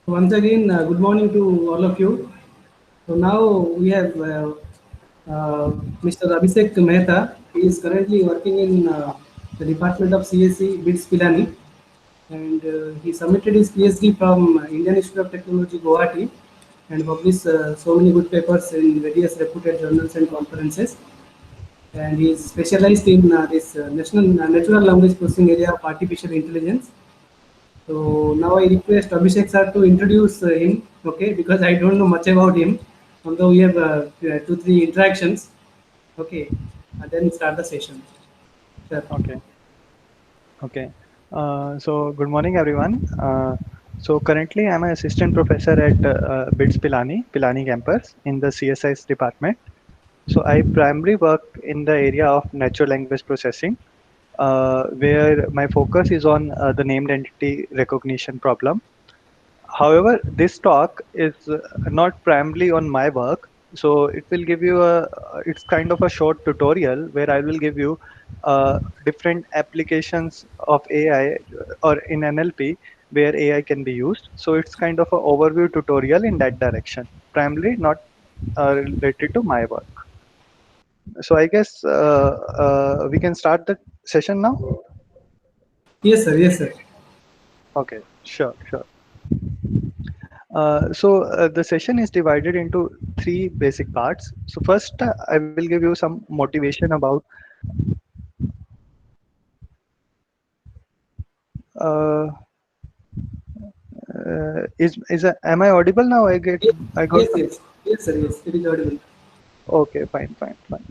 Once again, good morning to all of you. So now we have Mr. Abhishek Mehta. He is currently working in the Department of CSE, BITS Pilani, and he submitted his PhD from Indian Institute of Technology, Guwahati, and published so many good papers in various reputed journals and conferences. And he is specialized in this national natural language processing area of artificial intelligence. So now I request Abhishek sir to introduce him, okay, because I don't know much about him, although we have two, three interactions, okay, and then start the session. Sure. Okay, okay. So good morning, everyone. So currently, I'm an assistant professor at BITS Pilani campus in the CSIS department. So I primarily work in the area of natural language processing, where my focus is on the named entity recognition problem. However, this talk is not primarily on my work, so it will give you it's kind of a short tutorial where I will give you different applications of AI or in NLP where AI can be used. So it's kind of an overview tutorial in that direction, primarily not related to my work. So I guess we can start the session now. Yes, sir. Yes, sir. Okay, sure, sure. So the session is divided into three basic parts. So first, I will give you some motivation about uh, am I audible now? Yes, I got yes, some. yes, yes, sir. Yes, it is audible. Okay, fine, fine, fine.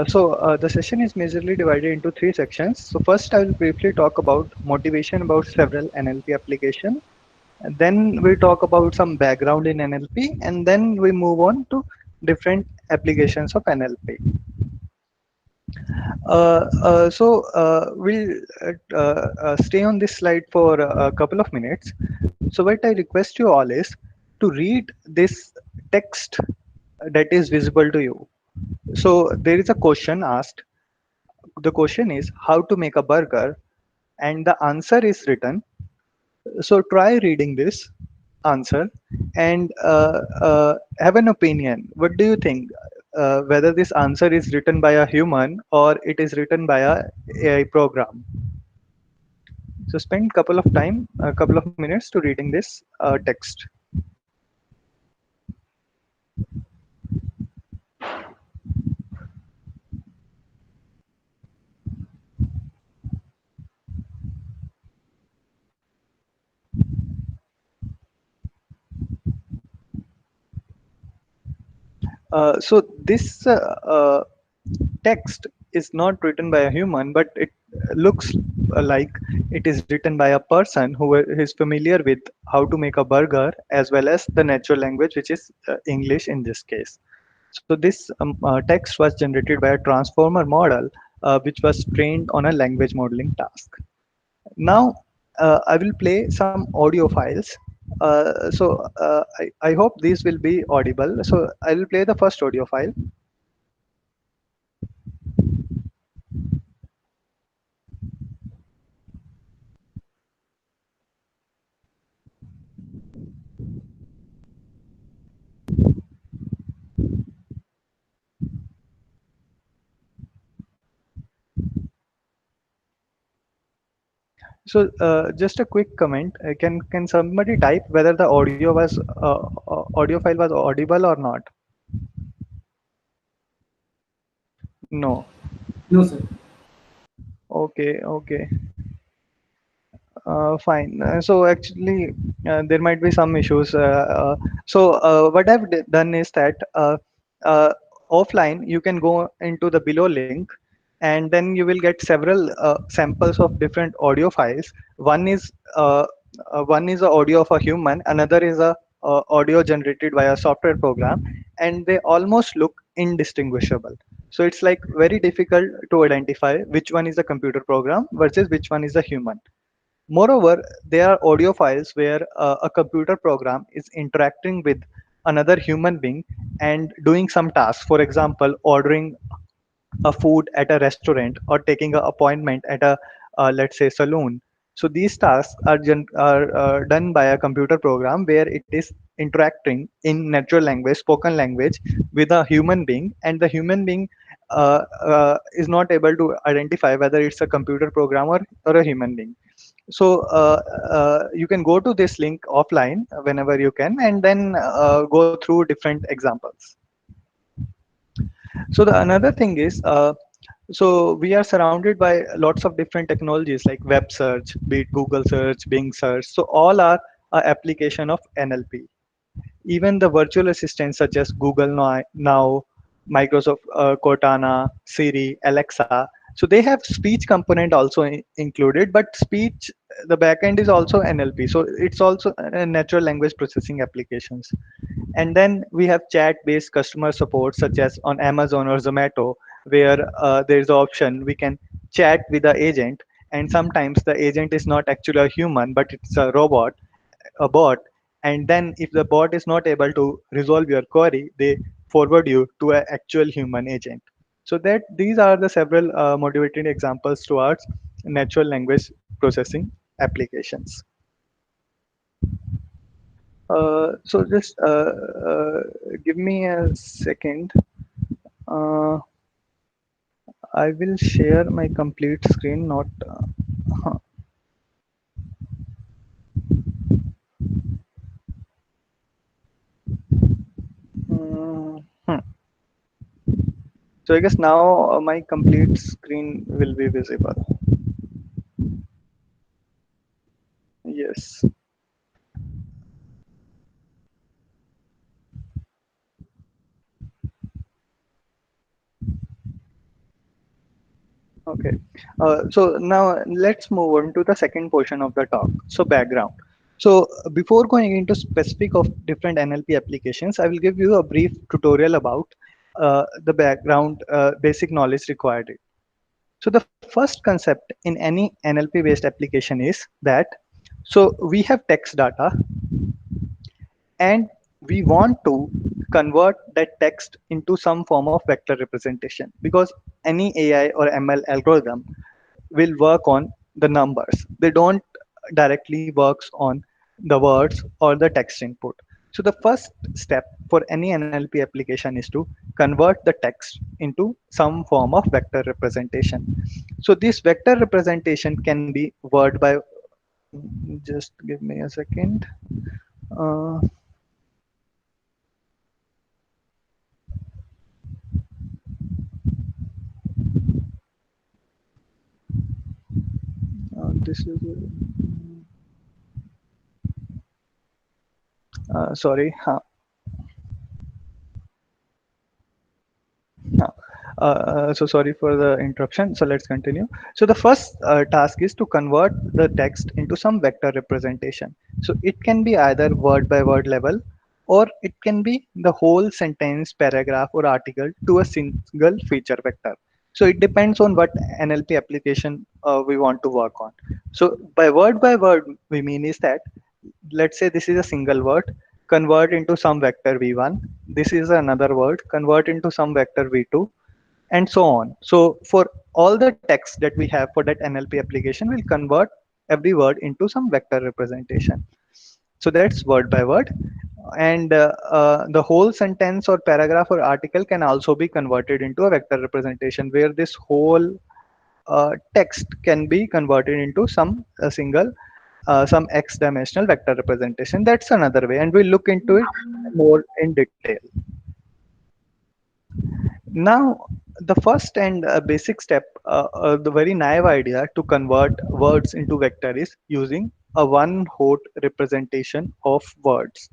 So the session is majorly divided into three sections. So first, I will briefly talk about motivation about several NLP application. And then we talk about some background in NLP, and then we move on to different applications of NLP. We'll stay on this slide for a couple of minutes. So what I request you all is to read this text that is visible to you. So there is a question asked. The question is how to make a burger, and the answer is written. So try reading this answer and have an opinion. What do you think? Whether this answer is written by a human or it is written by a AI program. So spend a couple of minutes to reading this text. So this text is not written by a human, but it looks like it is written by a person who is familiar with how to make a burger as well as the natural language, which is English in this case. So this text was generated by a transformer model, which was trained on a language modeling task. Now, I will play some audio files. I hope these will be audible. So I will play the first audio file. So just a quick comment. Can somebody type whether the audio file was audible or not? No. No, sir. Okay. Okay. Fine. So actually, there might be some issues. What I've done is that uh, offline you can go into the below link, and then you will get several samples of different audio files. One is one is a audio of a human, another is a audio generated by a software program, and they almost look indistinguishable. So it's like very difficult to identify which one is a computer program versus which one is a human. Moreover, there are audio files where a computer program is interacting with another human being and doing some tasks. For example, ordering a food at a restaurant or taking an appointment at a let's say saloon. So these tasks are done by a computer program where it is interacting in natural language, spoken language, with a human being, and the human being is not able to identify whether it's a computer program or a human being. So you can go to this link offline whenever you can, and then go through different examples. So the another thing is, so we are surrounded by lots of different technologies like web search, be it Google search, Bing search. So all are a application of NLP. Even the virtual assistants such as Google Now, Microsoft Cortana, Siri, Alexa, so they have speech component also included, but speech, the backend is also NLP. So it's also a natural language processing applications. And then we have chat-based customer support such as on Amazon or Zomato, where there is the option we can chat with the agent, and sometimes the agent is not actually a human, but it's a robot, a bot. And then if the bot is not able to resolve your query, they forward you to an actual human agent. So that these are the several motivating examples towards natural language processing applications. So just give me a second. uh, I will share my complete screen, not mm, hmm. So I guess now my complete screen will be visible. Yes. Okay. So now let's move on to the second portion of the talk. So background. So before going into specific of different NLP applications, I will give you a brief tutorial about the background basic knowledge required. So the first concept in any NLP based application is that, so we have text data and we want to convert that text into some form of vector representation, because any AI or ML algorithm will work on the numbers. They don't directly works on the words or the text input. So the first step for any NLP application is to convert the text into some form of vector representation. So this vector representation can be word by, just give me a second. Uh, this is sorry. No. So sorry for the interruption. So let's continue. So the first task is to convert the text into some vector representation. So it can be either word by word level, or it can be the whole sentence, paragraph, or article to a single feature vector. So it depends on what NLP application we want to work on. So by word, we mean is that, let's say this is a single word, convert into some vector v1. This is another word, convert into some vector v2, and so on. So for all the text that we have for that NLP application, we'll convert every word into some vector representation. So that's word by word. And the whole sentence or paragraph or article can also be converted into a vector representation, where this whole text can be converted into some single some x-dimensional vector representation. That's another way, and we'll look into it more in detail. Now, the first and basic step, the very naive idea to convert words into vector is using a one-hot representation of words.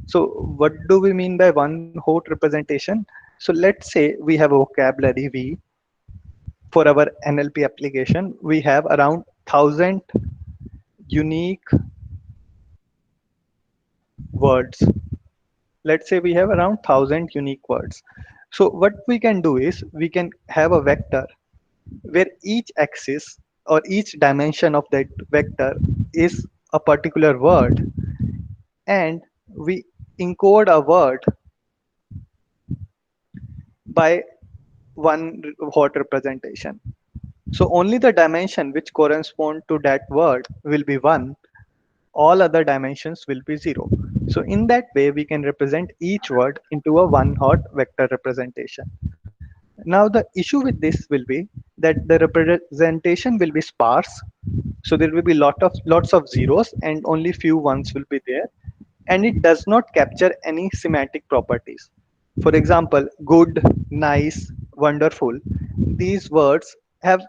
So what do we mean by one-hot representation? So let's say we have a vocabulary V. For our NLP application, we have around 1,000 unique words. Let's say we have around 1,000 unique words. So what we can do is we can have a vector where each axis or each dimension of that vector is a particular word, and we encode a word by one hot representation. So only the dimension which correspond to that word will be 1, all other dimensions will be 0. So in that way we can represent each word into a one hot vector representation. Now the issue with this will be that the representation will be sparse, so there will be lots of zeros and only few ones will be there, and it does not capture any semantic properties. For example, good, nice, wonderful, these words have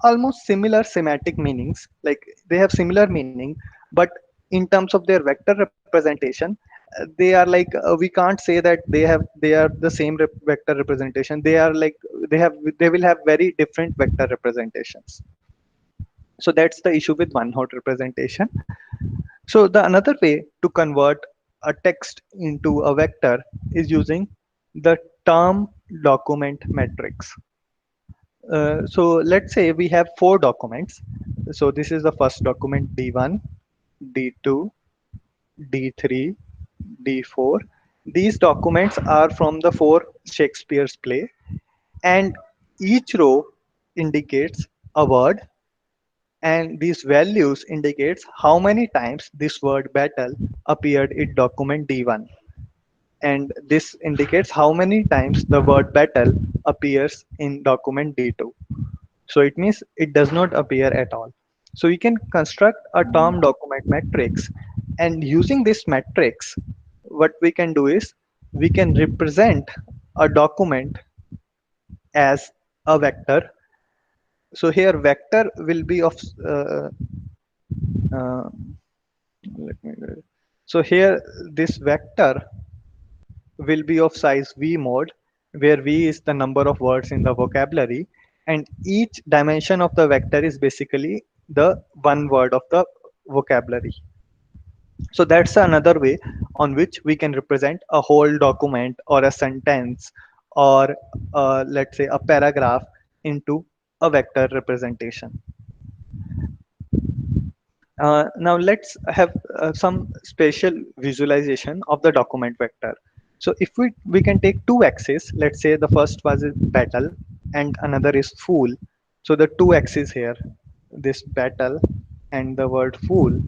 almost similar semantic meanings, like they have similar meaning, but in terms of their vector representation, they are like we can't say that they are the same vector representation. They are like they will have very different vector representations. So that's the issue with one hot representation. So the another way to convert a text into a vector is using the term document matrix. So let's say we have four documents. So this is the first document, D1, D2, D3, D4. These documents are from the four Shakespeare's play, and each row indicates a word, and these values indicates how many times this word battle appeared in document D1, and this indicates how many times the word battle appears in document D2. So it means it does not appear at all. So we can construct a term document matrix, and using this matrix, what we can do is we can represent a document as a vector. So here vector will be of uh, let me so here this vector will be of size v mod, where v is the number of words in the vocabulary, and each dimension of the vector is basically the one word of the vocabulary. So that's another way on which we can represent a whole document or a sentence, or let's say a paragraph, into a vector representation. Now let's have some spatial visualization of the document vector. So if we can take two axes, let's say the first was is battle and another is fool. So the two axes here, this battle and the word fool.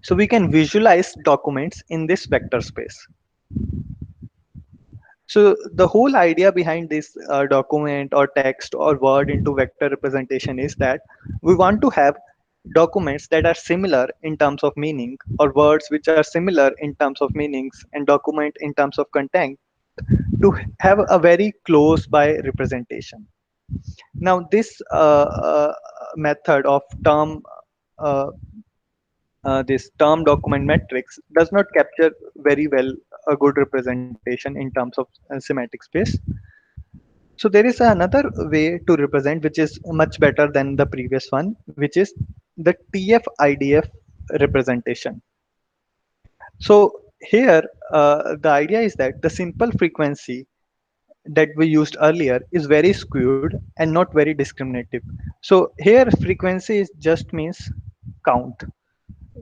So we can visualize documents in this vector space. So the whole idea behind this document or text or word into vector representation is that we want to have documents that are similar in terms of meaning, or words which are similar in terms of meanings, and document in terms of content, to have a very close by representation. Now this method of uh, this term document matrix does not capture very well a good representation in terms of semantic space. So there is another way to represent which is much better than the previous one, which is the TF-IDF representation. So here the idea is that the simple frequency that we used earlier is very skewed and not very discriminative. So here frequency is just means count.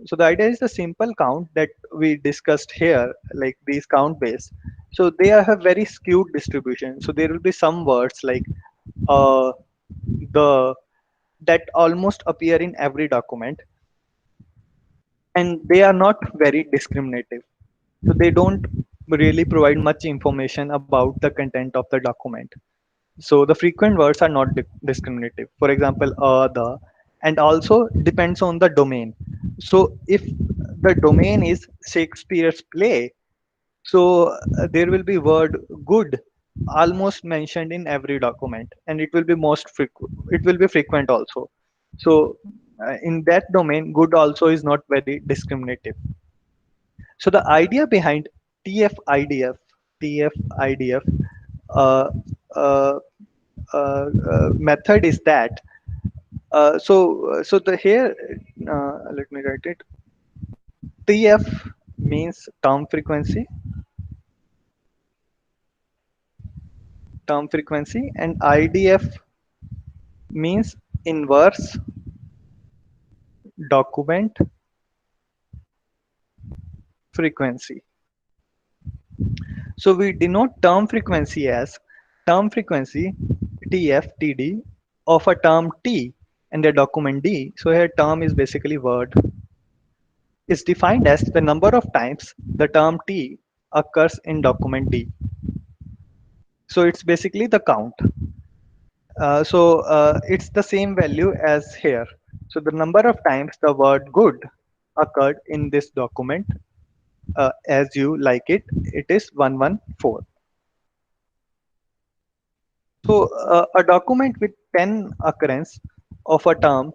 So the idea is the simple count that we discussed here, like these count base. So they have very skewed distribution. So there will be some words like uh, the that almost appear in every document, and they are not very discriminative. So they don't really provide much information about the content of the document. So the frequent words are not discriminative. For example, the, and also depends on the domain. So if the domain is Shakespeare's play, so there will be word good almost mentioned in every document, and it will be most frequent. It will be frequent also. So in that domain, good also is not very discriminative. So the idea behind TF-IDF, TF-IDF uh, uh, method is that so the here let me write it. TF means term frequency, and IDF means inverse document frequency. So we denote term frequency as term frequency TF TD of a term T in the document D. So here term is basically word, is defined as the number of times the term T occurs in document D. So it's basically the count. It's the same value as here. So the number of times the word good occurred in this document, as you like it is 114. So a document with 10 occurrence of a term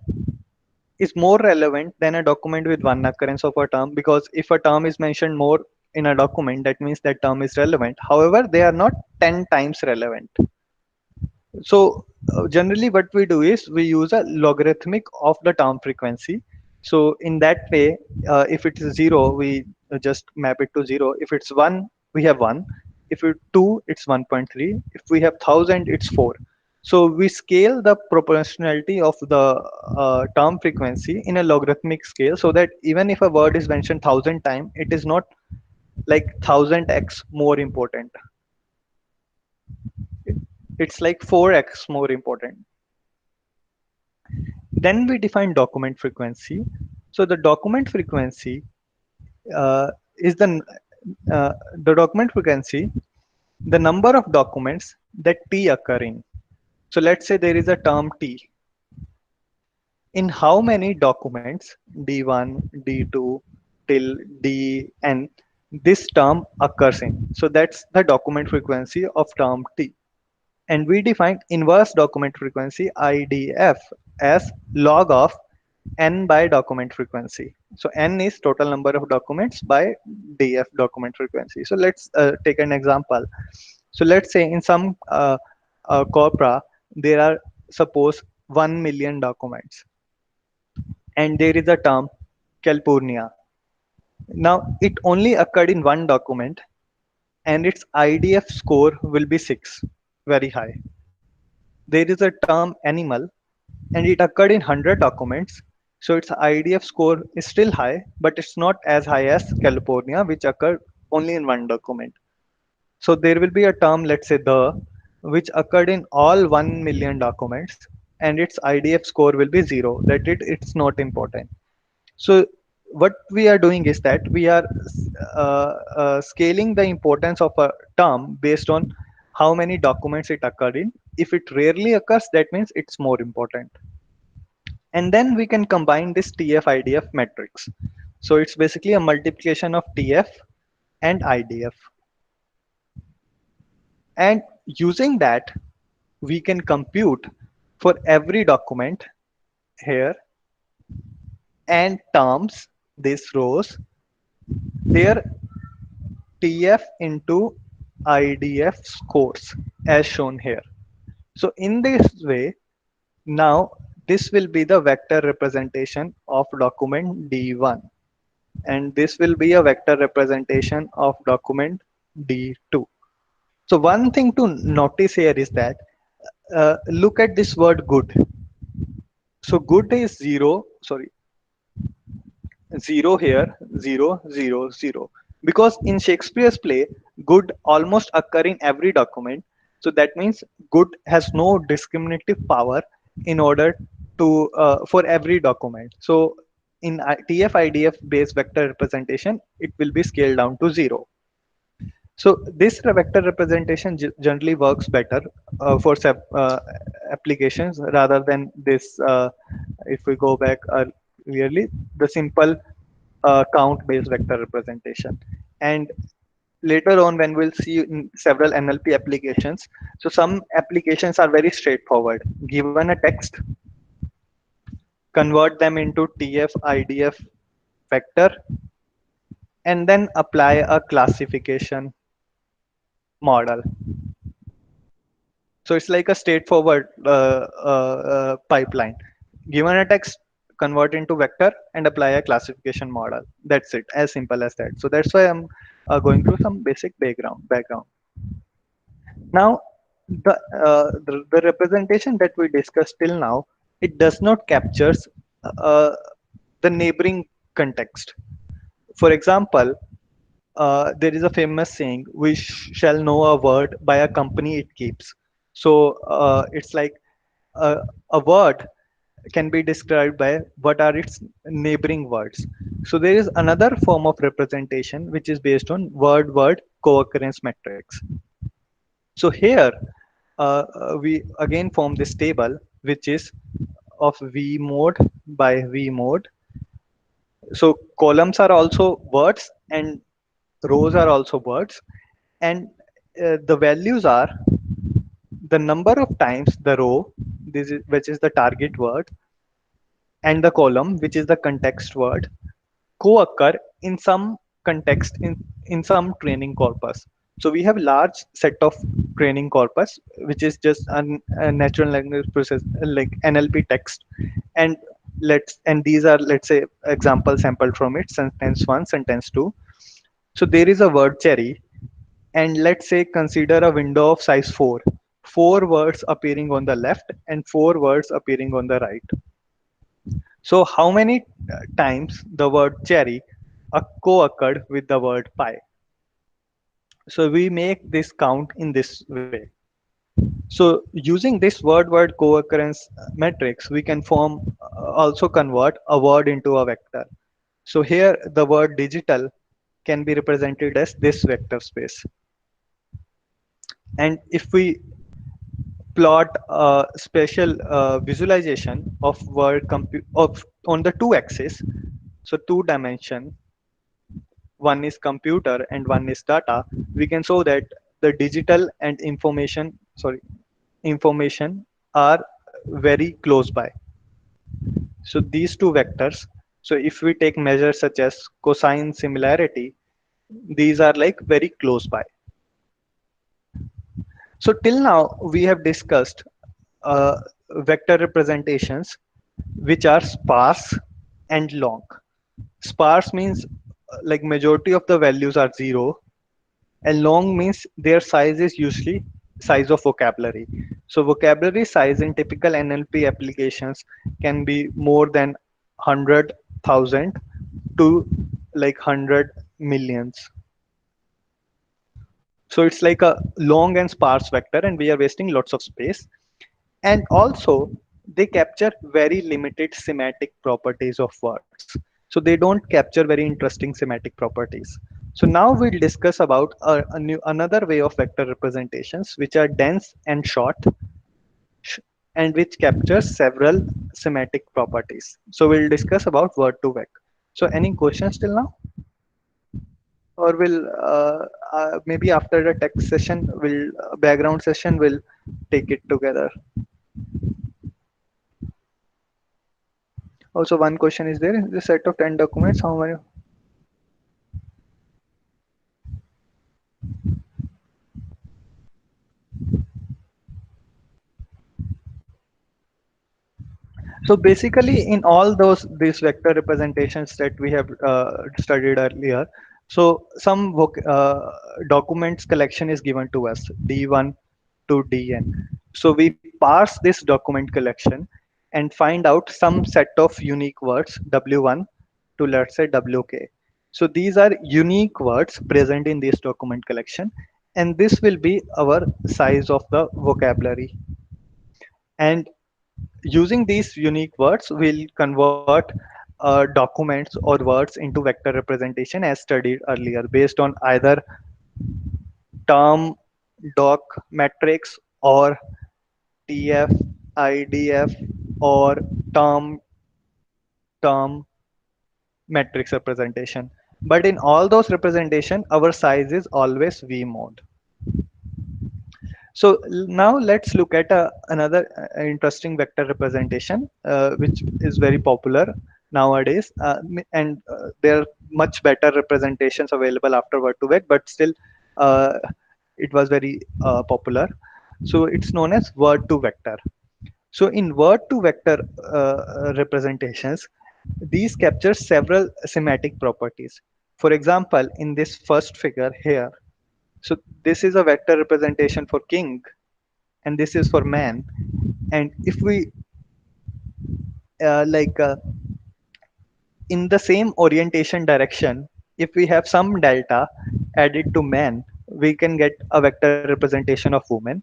is more relevant than a document with one occurrence of a term, because if a term is mentioned more in a document, that means that term is relevant. However, they are not 10 times relevant. So generally what we do is we use a logarithmic of the term frequency. So in that way, if it is 0, we just map it to 0. If it's 1, we have 1. If it's 2, it's 1.3. If we have 1000, it's 4. So we scale the proportionality of the term frequency in a logarithmic scale, so that even if a word is mentioned 1000 times, it is not like 1000x more important. It's like 4x more important. Then we define document frequency. So the document frequency is the document frequency, the number of documents that T occur in. So let's say there is a term T. In how many documents D1, D2 till Dn this term occurs in. So that's the document frequency of term T. And we define inverse document frequency IDF as log of n by document frequency. So n is total number of documents by df document frequency. So let's take an example. So let's say in some corpora there are suppose 1 million documents, and there is a term Calpurnia. Now it only occurred in one document, and its IDF score will be 6, very high. There is a term animal, and it occurred in 100 documents, so its IDF score is still high, but it's not as high as California, which occurred only in one document. So there will be a term, let's say the, which occurred in all 1 million documents, and its IDF score will be 0, that it's not important. So what we are doing is that we are scaling the importance of a term based on how many documents it occurred in. If it rarely occurs, that means it's more important. And then we can combine this TF IDF matrix. So it's basically a multiplication of TF and IDF. And using that, we can compute for every document here and terms, these rows, their TF into IDF scores as shown here. So in this way, now this will be the vector representation of document D1, and this will be a vector representation of document D2. So one thing to notice here is that look at this word good. So good is 0, sorry, 0 here, 0, 0, 0. Because in Shakespeare's play, good almost occur in every document. So that means good has no discriminative power in order to for every document. So in TF-IDF based vector representation, it will be scaled down to 0. So this vector representation generally works better for applications rather than this. If we go back clearly, the simple count based vector representation. And later on when we'll see in several NLP applications, so some applications are very straightforward. Given a text, convert them into TF IDF vector, and then apply a classification model. So it's like a straightforward pipeline. Given a text, convert into vector and apply a classification model. That's it, as simple as that. So that's why I'm going through some basic background. Now, the representation that we discussed till now, it does not captures uh, the neighboring context. For example, there is a famous saying, "We shall know a word by a company it keeps." So it's like a word can be described by what are its neighboring words. So there is another form of representation which is based on word-word co-occurrence metrics. So here we again form this table which is of V mode by V mode. So columns are also words and rows are also words, and the values are the number of times the row, this is which is the target word, and the column, which is the context word, co-occur in some context in some training corpus. So we have large set of training corpus, which is just a natural language process like NLP text, and these are, let's say, example sampled from it: sentence one, sentence two. So there is a word cherry, and let's say consider a window of size 4, four words appearing on the left and four words appearing on the right. So how many times the word cherry co-occurred with the word pie? So we make this count in this way. So using this word-word co-occurrence matrix, we can also convert a word into a vector. So here the word digital can be represented as this vector space. And if we plot a special visualization of of on the two axis, so two dimension, one is computer and one is data, we can show that the digital and information are very close by. So these two vectors, so if we take measures such as cosine similarity, these are like very close by. So till now we have discussed uh, vector representations which are sparse and long. Sparse means like majority of the values are zero, and long means their size is usually size of vocabulary. So vocabulary size in typical NLP applications can be more than 100,000 to like 100 millions. So it's like a long and sparse vector, and we are wasting lots of space. And also, they capture very limited semantic properties of words. So they don't capture very interesting semantic properties. So now we'll discuss about another way of vector representations, which are dense and short, and which captures several semantic properties. So we'll discuss about word to vec. So any questions till now? Or will maybe after the text session, will background session, will take it together. Also, one question is there in the set of 10 documents, how many? So basically, in all these vector representations that we have studied earlier, so some documents collection is given to us, D1 to DN. So we parse this document collection and find out some set of unique words, W1 to, let's say, WK. So these are unique words present in this document collection, and this will be our size of the vocabulary. And using these unique words, we'll convert documents or words into vector representation as studied earlier, based on either term doc matrix or TF, IDF, or term term matrix representation. But in all those representation, our size is always V mode. So now let's look at another interesting vector representation, which is very popular nowadays, and there are much better representations available after word2vec, but still uh, it was very popular. So it's known as word2vector. So in word2vector representations, these capture several semantic properties. For example, in this first figure here, so this is a vector representation for king, and this is for man. And if we like in the same orientation direction, if we have some delta added to man, we can get a vector representation of woman.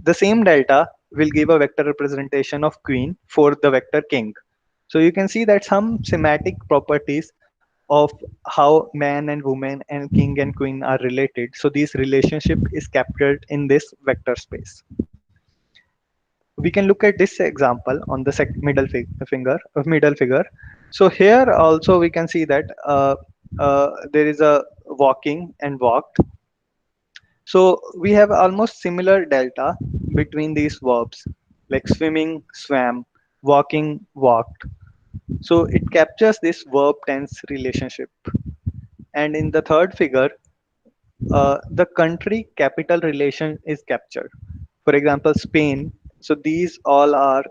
The same delta will give a vector representation of queen for the vector king. So you can see that some semantic properties of how man and woman and king and queen are related. So this relationship is captured in this vector space. We can look at this example on the middle figure. So here also we can see that there is a walking and walked. So we have almost similar delta between these verbs like swimming, swam, walking, walked. So it captures this verb tense relationship. And in the third figure, the country capital relation is captured. For example, Spain. So these all are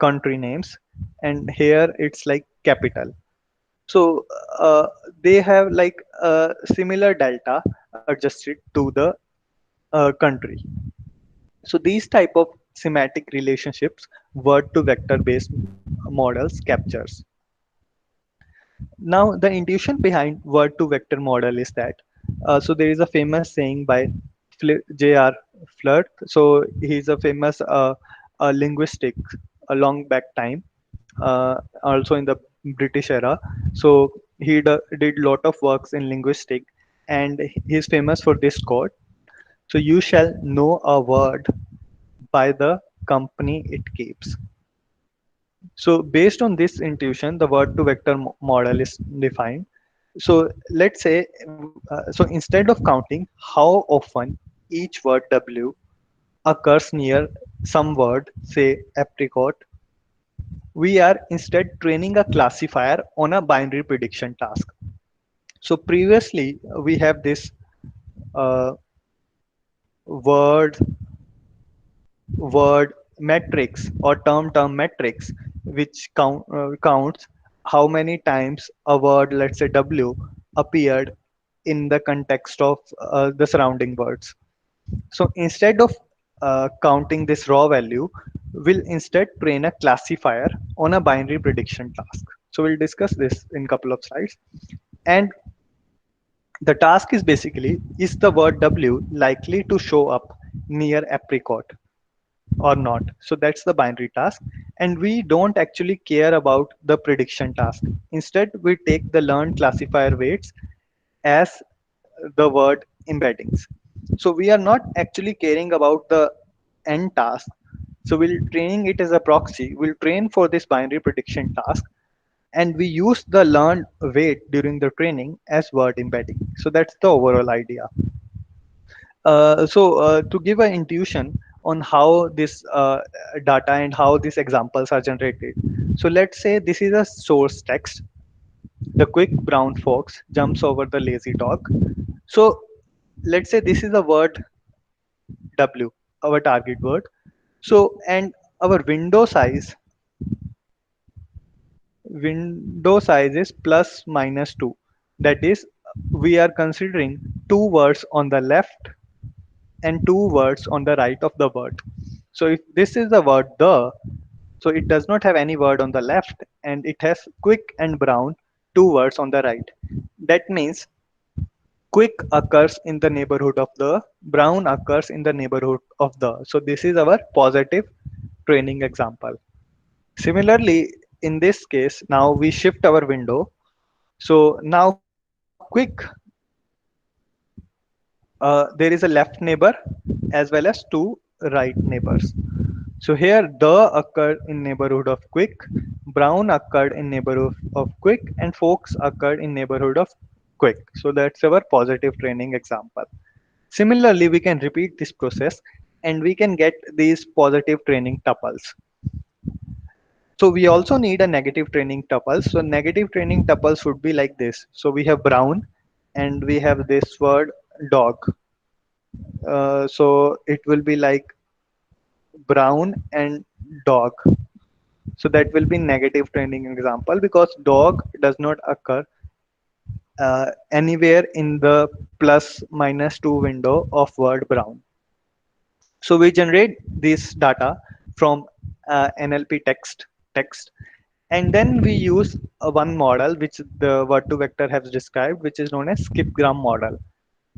country names, and here it's like capital. So uh, they have like a similar delta adjusted to the country. So these type of semantic relationships word to vector based models captures. Now the intuition behind word to vector model is that so there is a famous saying by J.R. Flirt. So he's a famous linguistic a long back time, also in the British era. So he did lot of works in linguistic, and he's famous for this quote. So you shall know a word by the company it keeps. So based on this intuition, the word to vector model is defined. So let's say, so instead of counting how often each word W occurs near some word, say apricot, we are instead training a classifier on a binary prediction task. So previously we have this uh, word word metrics or term metrics, which counts how many times a word, let's say W, appeared in the context of the surrounding words. So instead of counting this raw value, we'll instead train a classifier on a binary prediction task. So we'll discuss this in a couple of slides. And the task is basically, is the word W likely to show up near apricot or not? So that's the binary task. And we don't actually care about the prediction task. Instead, we take the learned classifier weights as the word embeddings. So we are not actually caring about the end task. So we'll training it as a proxy. We'll train for this binary prediction task, and we use the learned weight during the training as word embedding. So that's the overall idea. To give an intuition on how this data and how these examples are generated. So let's say this is a source text. The quick brown fox jumps over the lazy dog. So let's say this is a word W, our target word. So and our window size is plus minus 2. That is, we are considering two words on the left and two words on the right of the word. So if this is the word the, so it does not have any word on the left, and it has quick and brown, two words on the right. That means quick occurs in the neighborhood of the, brown occurs in the neighborhood of the. So this is our positive training example. Similarly, in this case, now we shift our window. So now quick, there is a left neighbor as well as two right neighbors. So here the occurred in neighborhood of quick, brown occurred in neighborhood of quick, and fox occurred in neighborhood of quick. So that's our positive training example. Similarly, we can repeat this process and we can get these positive training tuples. So we also need a negative training tuple. So negative training tuples would be like this. So we have brown and we have this word dog. So it will be like brown and dog. So that will be negative training example because dog does not occur anywhere in the plus minus 2 window of word brown. So we generate this data from NLP text, and then we use one model which the word to vector has described, which is known as skipgram model.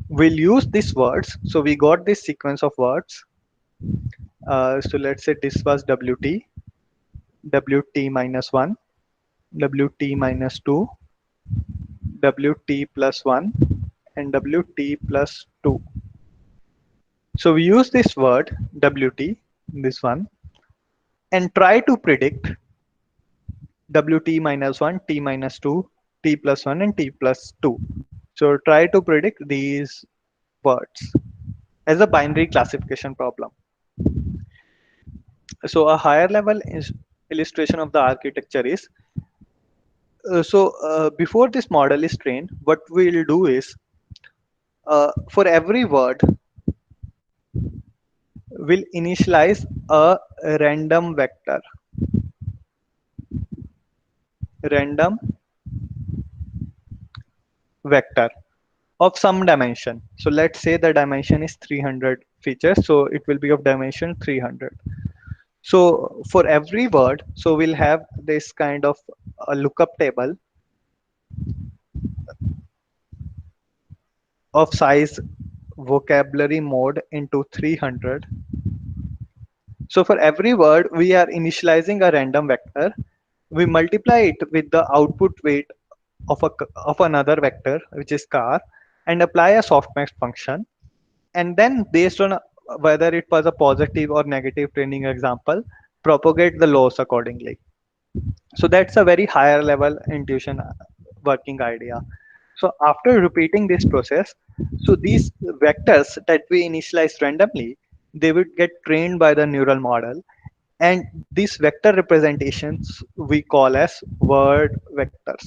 We'll use these words. So we got this sequence of words, So let's say this was WT, WT minus 1, WT minus 2, WT plus 1, and WT plus 2. So we use this word WT, this one, and try to predict WT minus 1, T minus 2, T plus 1, and T plus 2. So try to predict these words as a binary classification problem. So a higher level illustration of the architecture is, before this model is trained, what we'll do is, for every word, we'll initialize a random vector of some dimension. So let's say the dimension is 300 features, so it will be of dimension 300. So for every word, so we'll have this kind of a lookup table of size vocabulary mode into 300. So for every word, we are initializing a random vector. We multiply it with the output weight of another vector, which is car, and apply a softmax function. And then based on whether it was a positive or negative training example, propagate the loss accordingly. So that's a very higher level intuition working idea. So after repeating this process, so these vectors that we initialize randomly, they would get trained by the neural model, and these vector representations we call as word vectors.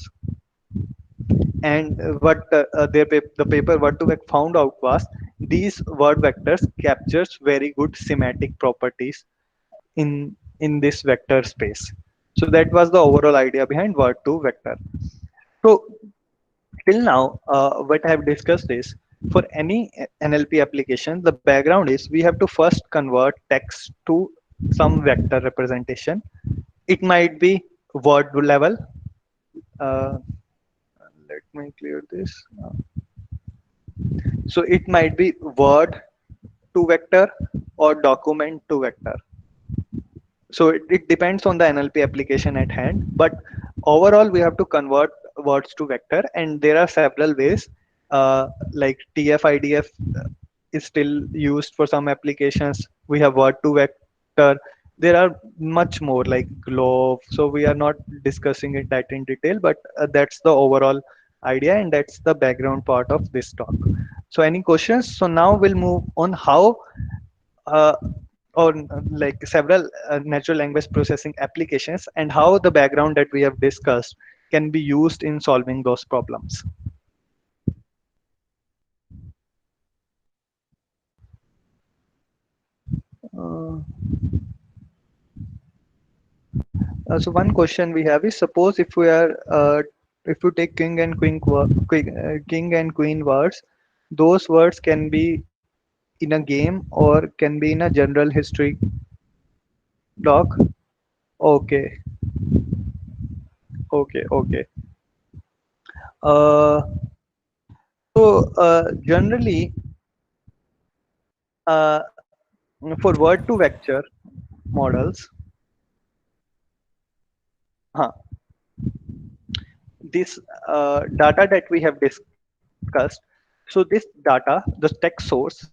And what the paper what to found out was, these word vectors captures very good semantic properties in this vector space. So that was the overall idea behind word to vector. So till now, what I have discussed is, for any NLP application, the background is we have to first convert text to some vector representation. It might be word level. Uh, Let me clear this. So it might be word to vector or document to vector. So it depends on the NLP application at hand, but overall we have to convert words to vector, and there are several ways. Like TF-IDF is still used for some applications. We have word to vector. There are much more like Glove. So we are not discussing it that in detail, but that's the overall idea, and that's the background part of this talk. So any questions? So now we'll move on how uh, or like several natural language processing applications, and how the background that we have discussed can be used in solving those problems. Uh, so one question we have is, suppose if we are if you take king and queen words, those words can be in a game or can be in a general history doc. Okay, okay. Uh, Generally, uh, for word to vector models, huh, this data that we have discussed, so this data, the text source,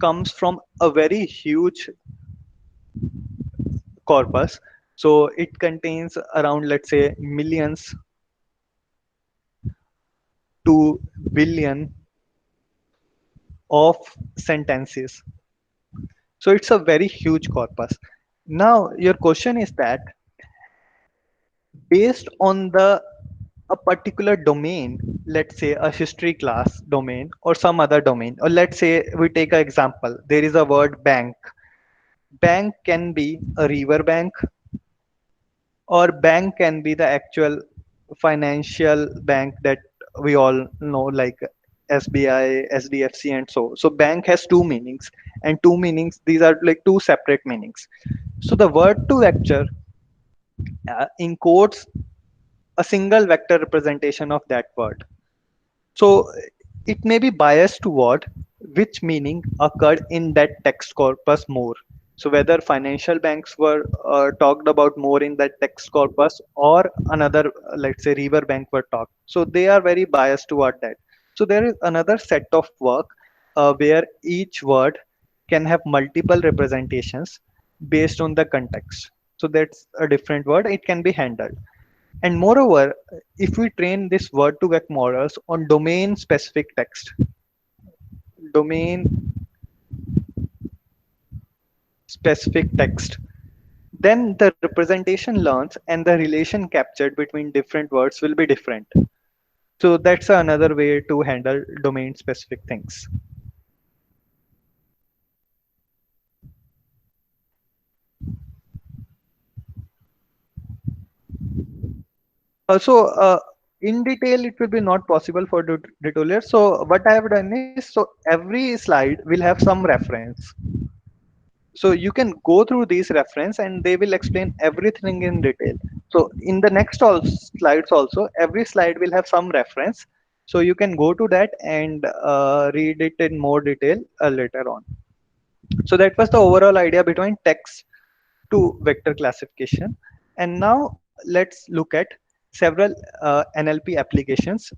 comes from a very huge corpus. So it contains around, let's say, millions to billion of sentences. So it's a very huge corpus. Now your question is that, based on the a particular domain, let's say a history class domain or some other domain, or let's say we take an example, there is a word bank. Bank can be a river bank, or bank can be the actual financial bank that we all know, like SBI, SDFC, and so bank has two meanings, and two meanings, these are like two separate meanings. So the word to vector encodes a single vector representation of that word. So it may be biased toward which meaning occurred in that text corpus more. So whether financial banks were talked about more in that text corpus, or another, let's say, river bank were talked. So they are very biased toward that. So there is another set of work where each word can have multiple representations based on the context. So that's a different word. It can be handled. And moreover, if we train this word to get models on domain specific text, domain specific text, then the representation learns and the relation captured between different words will be different. So that's another way to handle domain specific things. So in detail, it will be not possible for tutorial. So what I have done is, so every slide will have some reference. So you can go through these reference and they will explain everything in detail. So in the next all slides also, every slide will have some reference. So you can go to that and read it in more detail later on. So that was the overall idea between text to vector classification. And now let's look at several NLP applications.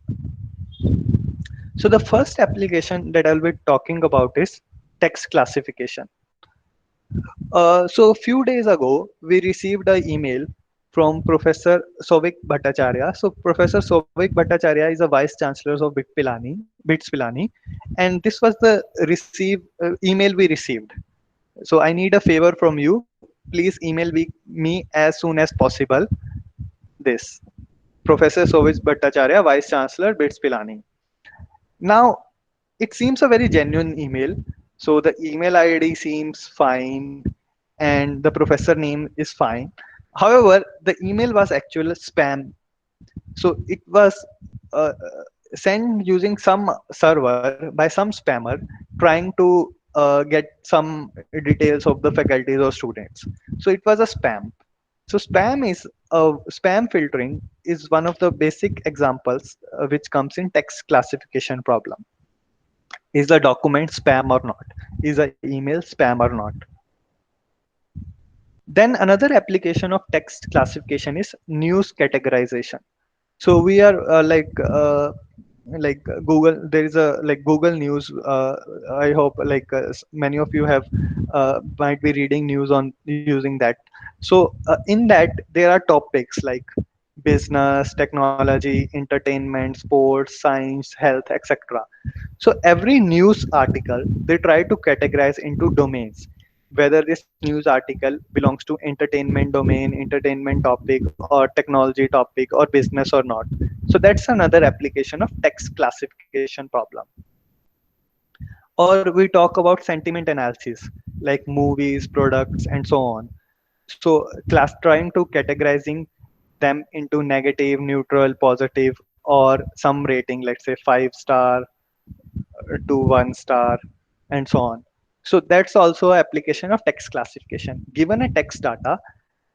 So the first application that I'll be talking about is text classification. So a few days ago, we received an email from Professor Souvik Bhattacharya. So Professor Souvik Bhattacharya is a Vice Chancellor of BITS Pilani, and this was the email we received. So I need a favor from you. Please email me as soon as possible. This Professor Souvik Bhattacharya, Vice Chancellor, BITS Pilani. Now, it seems a very genuine email. So the email ID seems fine and the professor name is fine. However, the email was actual spam. So it was uh, sent using some server by some spammer trying to get some details of the faculties or students. So it was a spam. So spam filtering is one of the basic examples which comes in text classification problem. Is the document spam or not? Is the email spam or not? Then another application of text classification is news categorization. So we are like Google. There is a like Google News. I hope like many of you have might be reading news on using that. So in that there are topics like business, technology, entertainment, sports, science, health, etc. So every news article they try to categorize into domains, whether this news article belongs to entertainment domain, entertainment topic, or technology topic, or business or not. So that's another application of text classification problem. Or we talk about sentiment analysis, like movies, products, and so on. So class trying to categorizing them into negative, neutral, positive, or some rating, let's say 5 star to 1 star, and so on. So that's also application of text classification. Given a text data,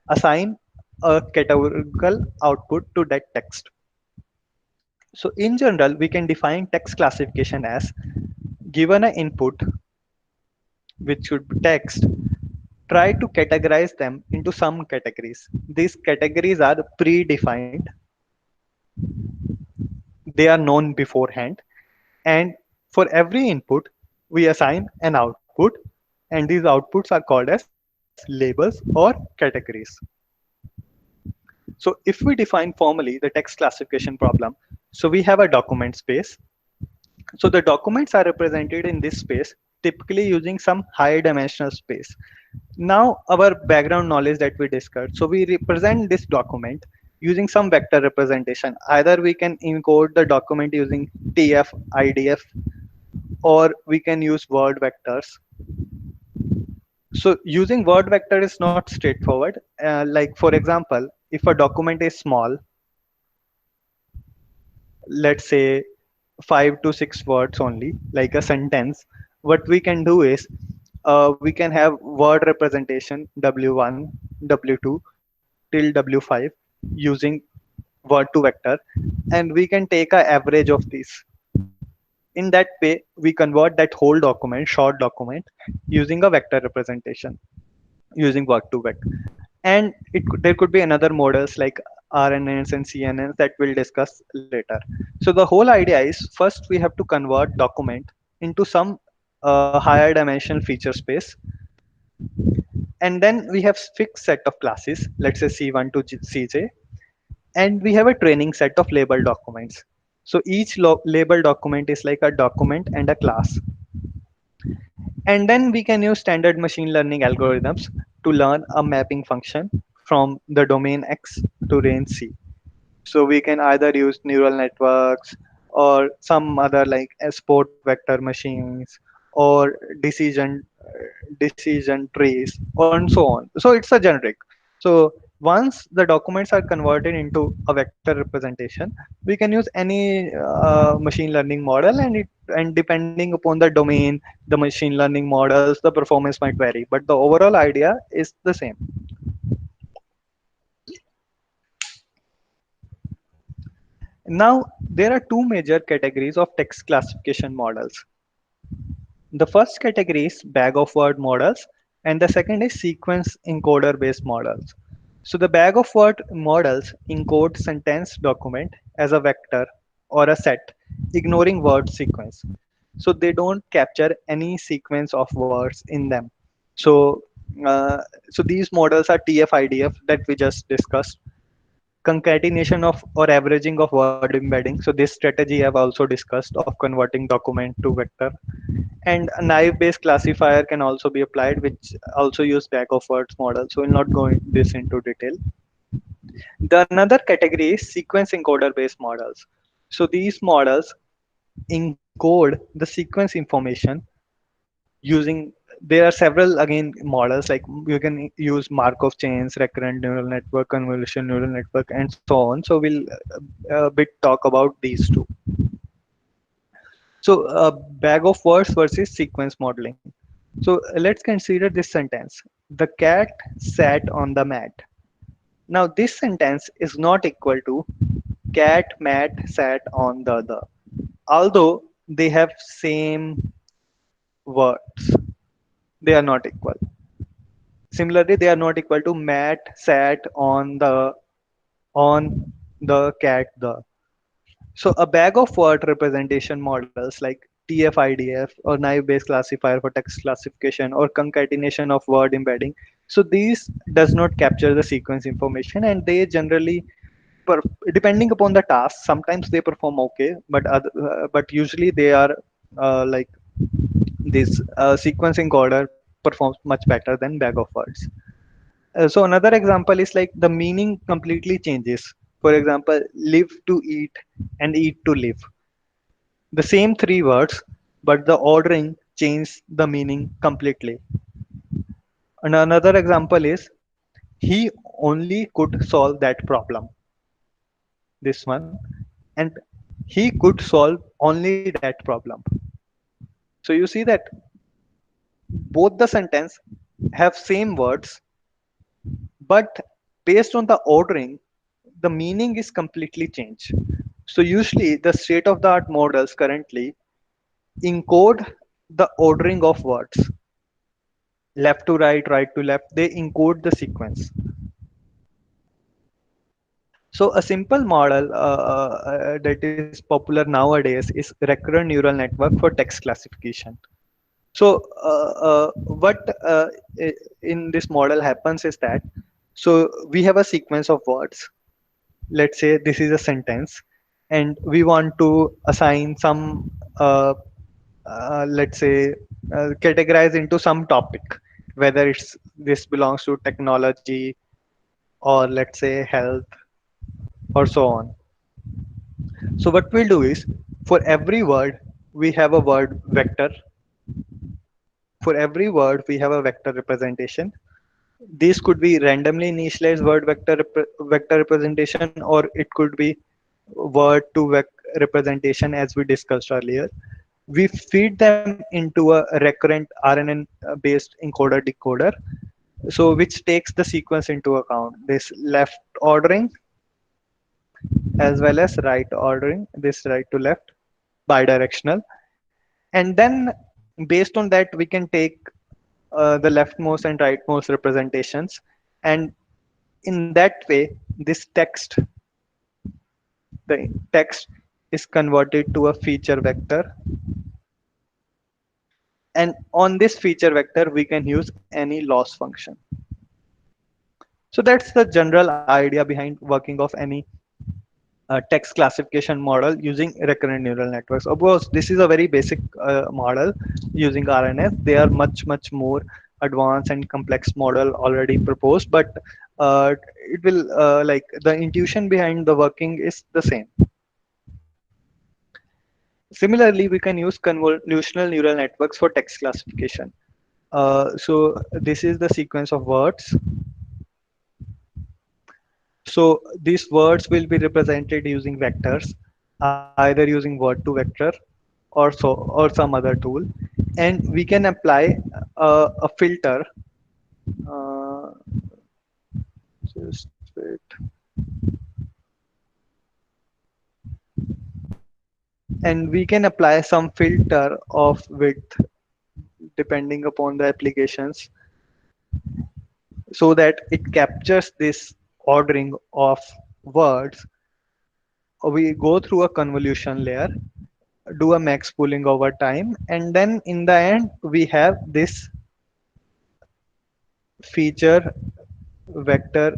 assign a categorical output to that text. So in general, we can define text classification as given an input, which should be text, try to categorize them into some categories. These categories are predefined, they are known beforehand, and for every input, we assign an output, and these outputs are called as labels or categories. So if we define formally the text classification problem, so we have a document space. So the documents are represented in this space, typically using some high dimensional space. Now our background knowledge that we discussed, so we represent this document using some vector representation. Either we can encode the document using TF, IDF, or we can use word vectors. So using word vector is not straightforward. Like for example, if a document is small, let's say 5 to 6 words only, like a sentence, what we can do is we can have word representation W1, W2 till W5 using word to vector, and we can take a average of these. In that way, we convert that whole document, short document, using a vector representation. using word2vec. And there could be another models like RNNs and CNNs that we'll discuss later. So the whole idea is first we have to convert document into some higher dimensional feature space, and then we have fixed set of classes, let's say C1 to CJ, and we have a training set of label documents. So each label document is like a document and a class. And then we can use standard machine learning algorithms to learn a mapping function from the domain X to range C. So we can either use neural networks or some other like sport vector machines or decision trees and so on. So it's a generic. So once the documents are converted into a vector representation, we can use any machine learning model, and depending upon the domain, the machine learning models, the performance might vary, but the overall idea is the same. Now, there are two major categories of text classification models. The first category is bag of word models, and the second is sequence encoder based models. So, the bag of word models encode sentence document as a vector or a set, ignoring word sequence. So, they don't capture any sequence of words in them. So, uh, so these models are TF-IDF that we just discussed, concatenation of or averaging of word embedding. So this strategy I've also discussed of converting document to vector. And a naive based classifier can also be applied, which also use bag of words model. So we'll not go into this into detail. The another category is sequence encoder based models. So these models encode the sequence information using, there are several again models, like you can use Markov chains, recurrent neural network, convolution neural network, and so on. So we'll a bit talk about these two. So bag of words versus sequence modeling. So let's consider this sentence: the cat sat on the mat. Now this sentence is not equal to cat mat sat on the other, although they have same words, they are not equal. Similarly, they are not equal to Matt sat on the cat the. So a bag of word representation models like TF-IDF or naive-based classifier for text classification or concatenation of word embedding. So these does not capture the sequence information, and they generally, per, depending upon the task, sometimes they perform okay, but usually they are like this sequence encoder performs much better than bag of words. So another example is like the meaning completely changes. For example, live to eat and eat to live. The same three words, but the ordering changed the meaning completely. And another example is he only could solve that problem. This one, and he could solve only that problem. So you see that both the sentence have same words, but based on the ordering, the meaning is completely changed. So usually the state of the art models currently encode the ordering of words, left to right, right to left. They encode the sequence. So a simple model that is popular nowadays is recurrent neural network for text classification. So what in this model happens is that, so we have a sequence of words. Let's say this is a sentence, and we want to assign some let's say categorize into some topic, whether it's this belongs to technology or let's say health or so on. So what we'll do is, for every word we have a word vector. For every word we have a vector representation. These could be randomly initialized word vector representation, or it could be word to representation as we discussed earlier. We feed them into a recurrent RNN based encoder decoder, so which takes the sequence into account, this left ordering as well as right ordering, this right to left, bidirectional. And then based on that we can take the leftmost and rightmost representations, and in that way, this text, the text is converted to a feature vector, and on this feature vector, we can use any loss function. So that's the general idea behind working of any text classification model using recurrent neural networks. Of course, this is a very basic model using RNF. They are much more advanced and complex model already proposed, but it will like the intuition behind the working is the same. Similarly, we can use convolutional neural networks for text classification. So this is the sequence of words. So these words will be represented using vectors, either using word to vector or some other tool, and we can apply a filter. Uh, just wait. And we can apply some filter of width depending upon the applications, so that it captures this ordering of words. We go through a convolution layer, do a max pooling over time, and then in the end we have this feature vector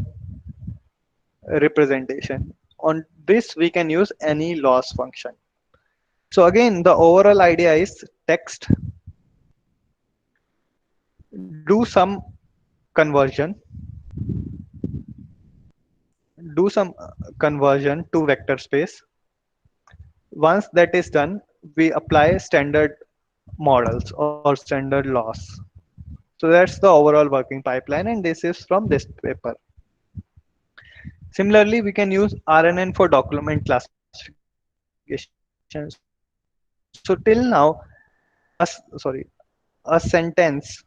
representation. On this we can use any loss function. So again, the overall idea is text, do some conversion, do some conversion to vector space. Once that is done, we apply standard models or standard loss. So that's the overall working pipeline, and this is from this paper. Similarly, we can use RNN for document classification. So till now, a sentence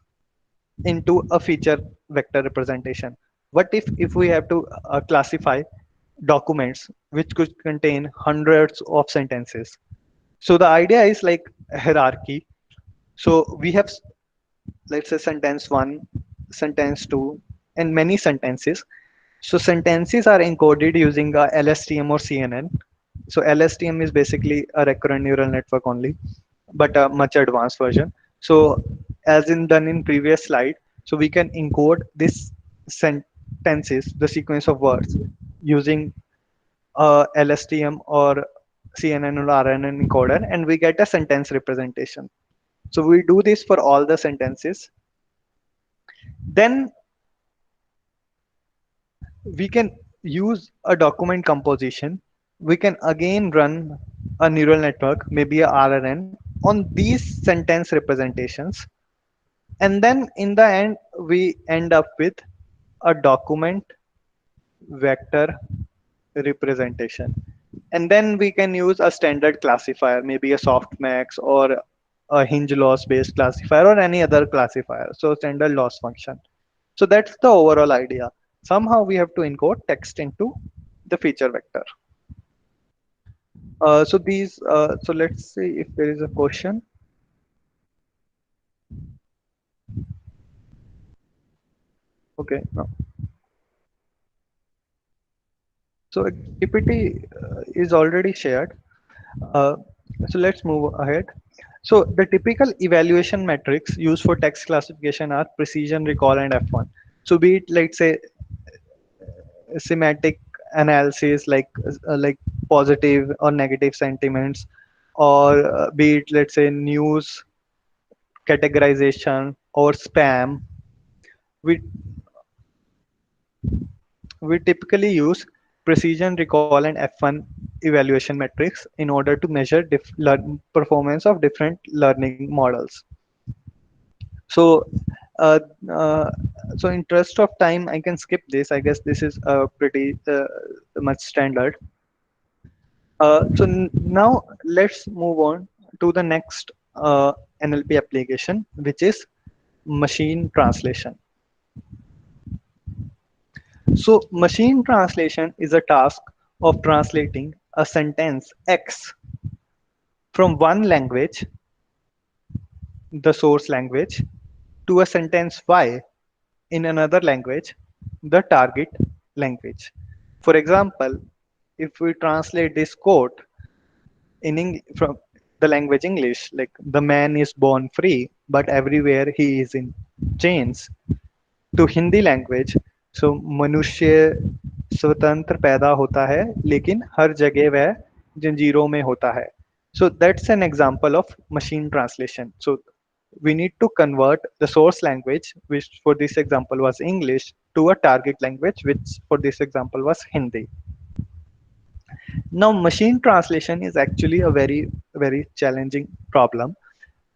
into a feature vector representation. What if we have to classify documents which could contain hundreds of sentences? So the idea is like hierarchy. So we have, let's say, sentence one, sentence two, and many sentences. So sentences are encoded using a LSTM or CNN. So LSTM is basically a recurrent neural network only, but a much advanced version. So as in done in previous slide, so we can encode this sentences, the sequence of words, using a LSTM or CNN or RNN encoder, and we get a sentence representation. So we do this for all the sentences. Then we can use a document composition. We can again run a neural network, maybe a RNN, on these sentence representations. And then in the end, we end up with a document vector representation. And then we can use a standard classifier, maybe a softmax or a hinge loss based classifier or any other classifier. So standard loss function. So that's the overall idea. Somehow we have to encode text into the feature vector. So let's see if there is a question. Okay, no. So PPT is already shared. Uh, so let's move ahead. So the typical evaluation metrics used for text classification are precision, recall, and F1. So be it, let's say, semantic analysis like positive or negative sentiments, or be it, let's say, news categorization or spam. We we typically use precision, recall, and F1 evaluation metrics in order to measure performance of different learning models. So uh, uh, so interest of time, I can skip this. I guess this is pretty much standard. Now let's move on to the next NLP application, which is machine translation. So machine translation is a task of translating a sentence X from one language, the source language, to a sentence Y in another language, the target language. For example, if we translate this quote from the language English, like the man is born free, but everywhere he is in chains, to Hindi language, so मनुष्य स्वतंत्र पैदा होता है लेकिन हर जगह वह जंजीरों में होता है. So that's an example of machine translation. So we need to convert the source language, which for this example was English, to a target language, which for this example was Hindi. Now, machine translation is actually a very challenging problem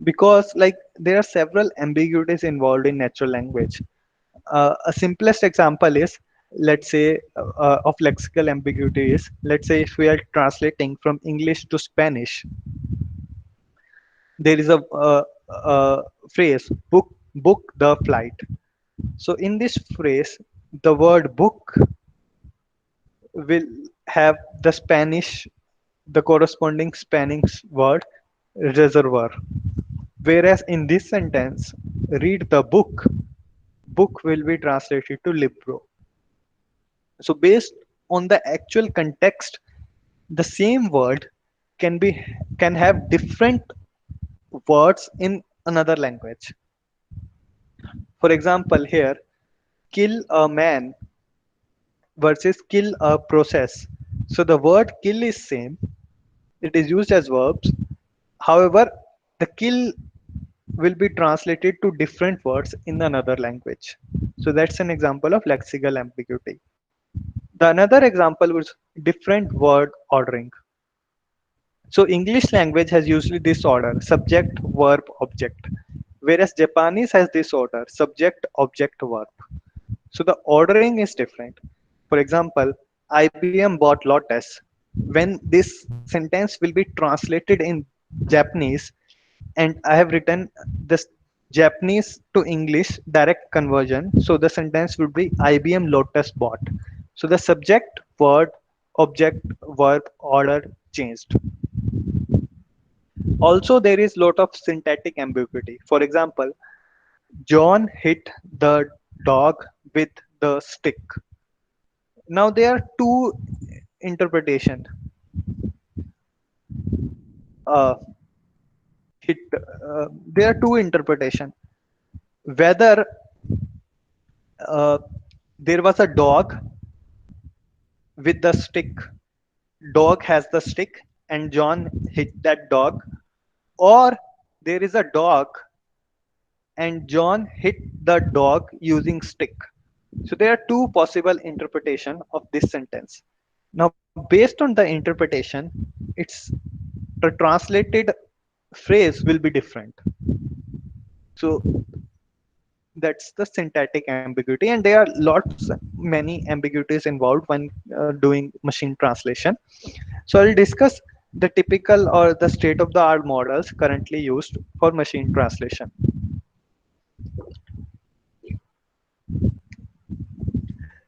because like there are several ambiguities involved in natural language. A simplest example is, let's say, of lexical ambiguity is, let's say if we are translating from English to Spanish, there is a phrase, book the flight. So in this phrase, the word book will have the corresponding Spanish word reservoir. Whereas in this sentence, read the book will be translated to libro. So based on the actual context, the same word can be can have different words in another language. For example, here, kill a man versus kill a process. So the word kill is same. It is used as verbs. However, the kill will be translated to different words in another language. So that's an example of lexical ambiguity. The another example was different word ordering. So English language has usually this order: subject, verb, object. Whereas Japanese has this order: subject, object, verb. So the ordering is different. For example, IBM bought Lotus. When this sentence will be translated in Japanese, and I have written this Japanese to English direct conversion, so the sentence would be IBM Lotus bought. So the subject, word, object, verb, order changed. Also, there is lot of syntactic ambiguity. For example, John hit the dog with the stick. Now there are two interpretation. Uh, hit. There are two interpretation. Whether there was a dog with the stick, dog has the stick, and John hit that dog, or there is a dog and John hit the dog using stick. So there are two possible interpretation of this sentence. Now, based on the interpretation, it's the translated phrase will be different. So that's the syntactic ambiguity, and there are lots many ambiguities involved when doing machine translation. So I'll discuss the typical or the state of the art models currently used for machine translation.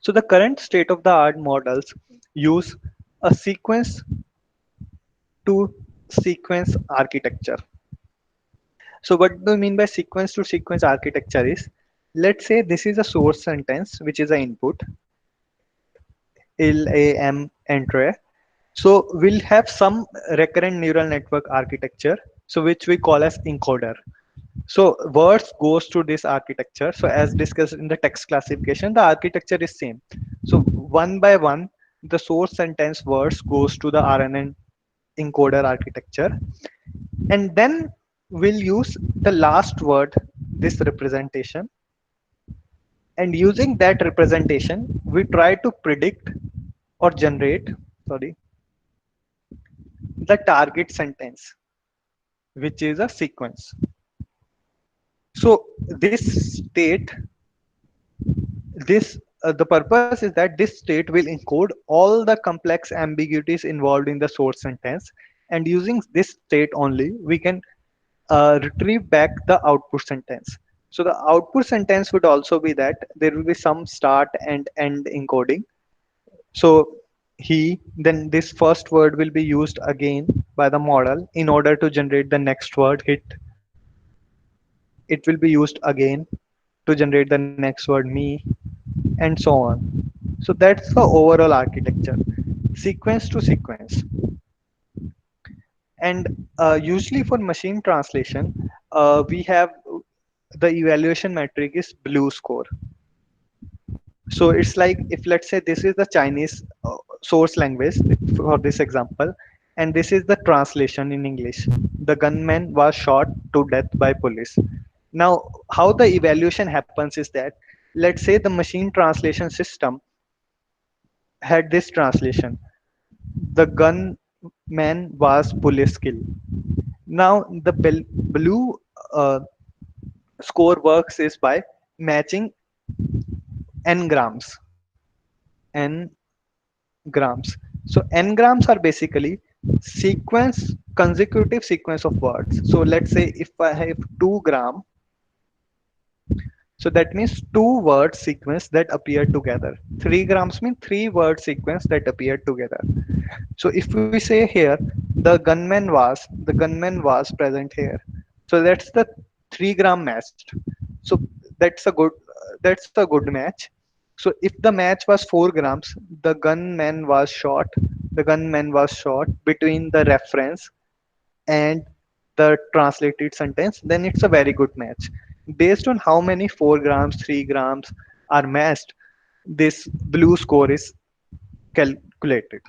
So the current state of the art models use a sequence to sequence architecture. So what do you mean by sequence to sequence architecture is, let's say this is a source sentence, which is an input, LAM entry. So we'll have some recurrent neural network architecture, so which we call as encoder. So words goes to this architecture. So as discussed in the text classification, the architecture is same. So one by one, the source sentence words goes to the RNN encoder architecture, and then we'll use the last word, this representation, and using that representation, we try to predict or generate, sorry, the target sentence, which is a sequence. So this state, this the purpose is that this state will encode all the complex ambiguities involved in the source sentence, and using this state only, we can retrieve back the output sentence. So the output sentence would also be that there will be some start and end encoding. So then this first word will be used again by the model in order to generate the next word hit. it will be used again to generate the next word me, and so on. So that's the overall architecture, sequence to sequence. And usually for machine translation, we have the evaluation metric is blue score. So it's like, if let's say this is the Chinese source language for this example, and this is the translation in English. The gunman was shot to death by police. Now, how the evaluation happens is that, let's say the machine translation system had this translation: the gunman was police kill. Now, the blue score works is by matching n-grams. N-grams. So n-grams are basically sequence, consecutive sequence of words. So let's say if I have 2 gram, so that means two word sequence that appear together. 3 grams mean three word sequence that appear together. So if we say here the gunman was present here. So that's the 3 gram matched. So that's a good that's a good match. So if the match was 4 grams, the gunman was shot. The gunman was shot between the reference and the translated sentence, then it's a very good match. Based on how many 4 grams, 3 grams are matched, this blue score is calculated.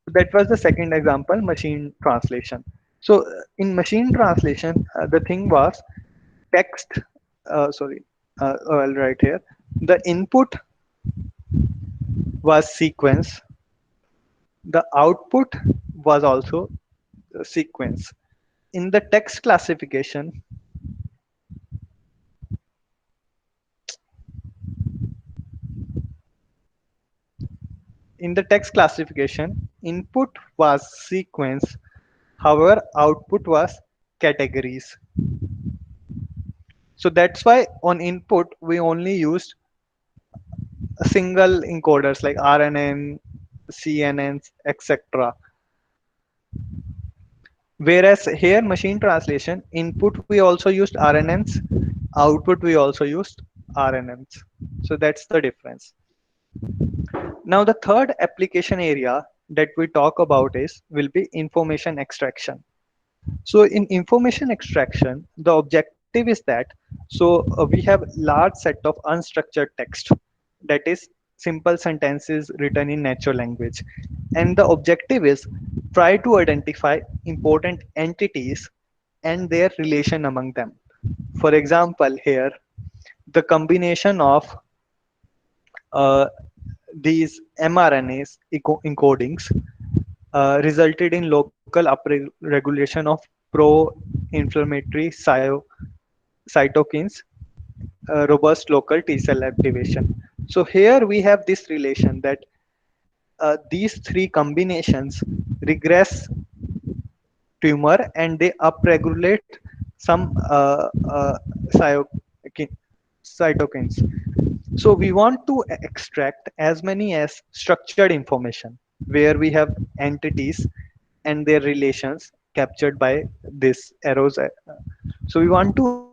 That was the second example, machine translation. So in machine translation, the thing was text. Sorry, I'll write here. The input was sequence. The output was also a sequence. In the text classification, input was sequence. However, output was categories. So that's why on input we only used single encoders like RNN, CNNs, etc. Whereas here machine translation, input we also used RNNs, output we also used RNNs. So that's the difference. Now the third application area that we talk about is will be information extraction. So in information extraction, the objective is that, so we have large set of unstructured text, that is simple sentences written in natural language. And the objective is try to identify important entities and their relation among them. For example, here, the combination of uh, these mRNAs encodings resulted in local upregulation of pro-inflammatory cytokines, robust local T cell activation. So here we have this relation that these three combinations regress tumor and they upregulate some cytokine- cytokines. So we want to extract as many as structured information where we have entities and their relations captured by this arrows. So we want to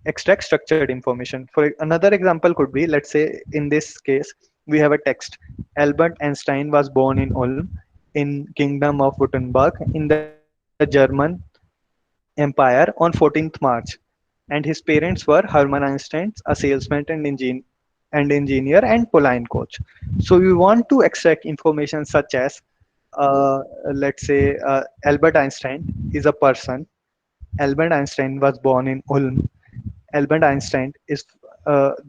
extract structured information. For another example could be, let's say in this case, we have a text. Albert Einstein was born in Ulm in Kingdom of Württemberg in the German Empire on 14th March. And his parents were Hermann Einstein, a salesman and engineer and Pauline coach. So we want to extract information such as, let's say, Albert Einstein is a person. Albert Einstein was born in Ulm. Albert Einstein is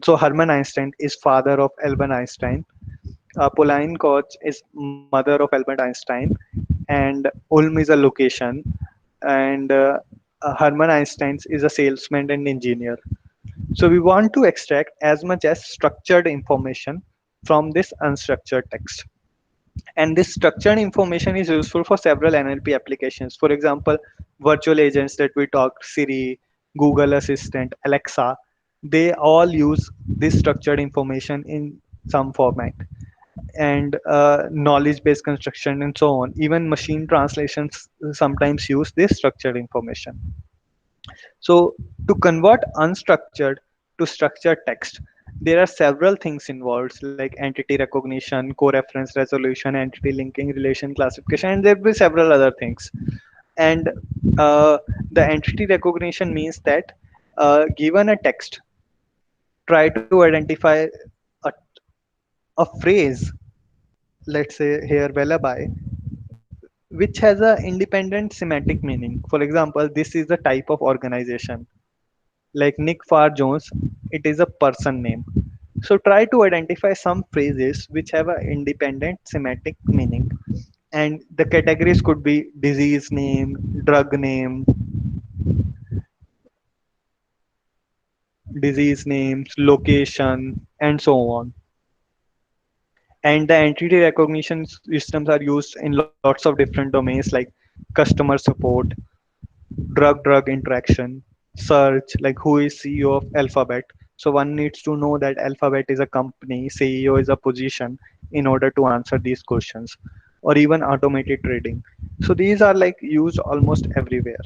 so Hermann Einstein is father of Albert Einstein. Pauline Koch is mother of Albert Einstein, and Ulm is a location, and Hermann Einstein is a salesman and engineer. So we want to extract as much as structured information from this unstructured text. And this structured information is useful for several NLP applications. For example, virtual agents that we talked, Siri, Google Assistant, Alexa, they all use this structured information in some format. And knowledge-based construction and so on. Even machine translations sometimes use this structured information. So to convert unstructured to structured text, there are several things involved like entity recognition, co-reference resolution, entity linking, relation classification, and there will be several other things. And uh, the entity recognition means that given a text, try to identify a, a phrase, let's say here lullaby, which has a independent semantic meaning. For example, this is a type of organization like Nick Farr Jones, it is a person name. So try to identify some phrases which have an independent semantic meaning. And the categories could be disease name, drug name, disease names, location, and so on. And the entity recognition systems are used in lots of different domains like customer support, drug interaction, search, like who is CEO of Alphabet. So one needs to know that Alphabet is a company, CEO is a position in order to answer these questions, or even automated trading. So these are like used almost everywhere.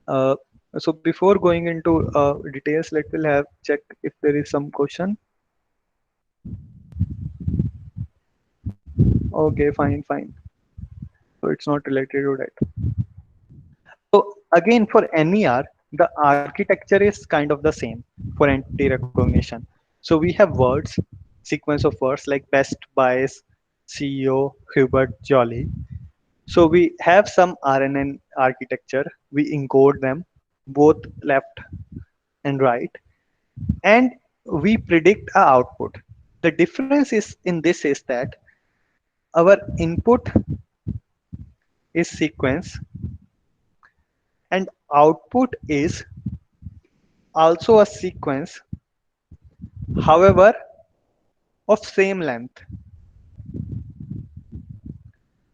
Uh, so before going into details, let me have check if there is some question. Okay, fine. So it's not related to that. So again, for NER, the architecture is kind of the same for entity recognition. So we have words, sequence of words like best buys, CEO, Hubert, Jolly. So we have some RNN architecture. We encode them both left and right, and we predict a output. The difference is in this is that our input is sequence and output is also a sequence, however, of same length.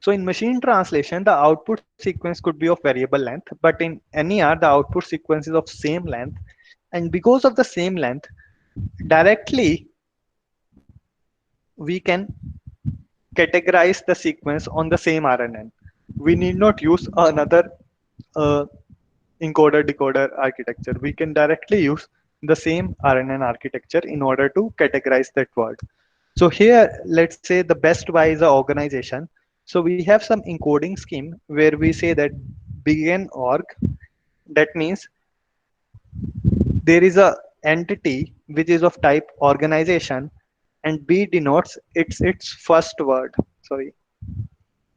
So in machine translation, the output sequence could be of variable length, but in NER, the output sequence is of same length. And because of the same length, directly we can categorize the sequence on the same RNN. We need not use another uh, encoder decoder architecture. We can directly use the same RNN architecture in order to categorize that word. So here, let's say the Best Buy is an organization. So we have some encoding scheme where we say that begin org. That means there is a entity which is of type organization, and B denotes its first word. Sorry,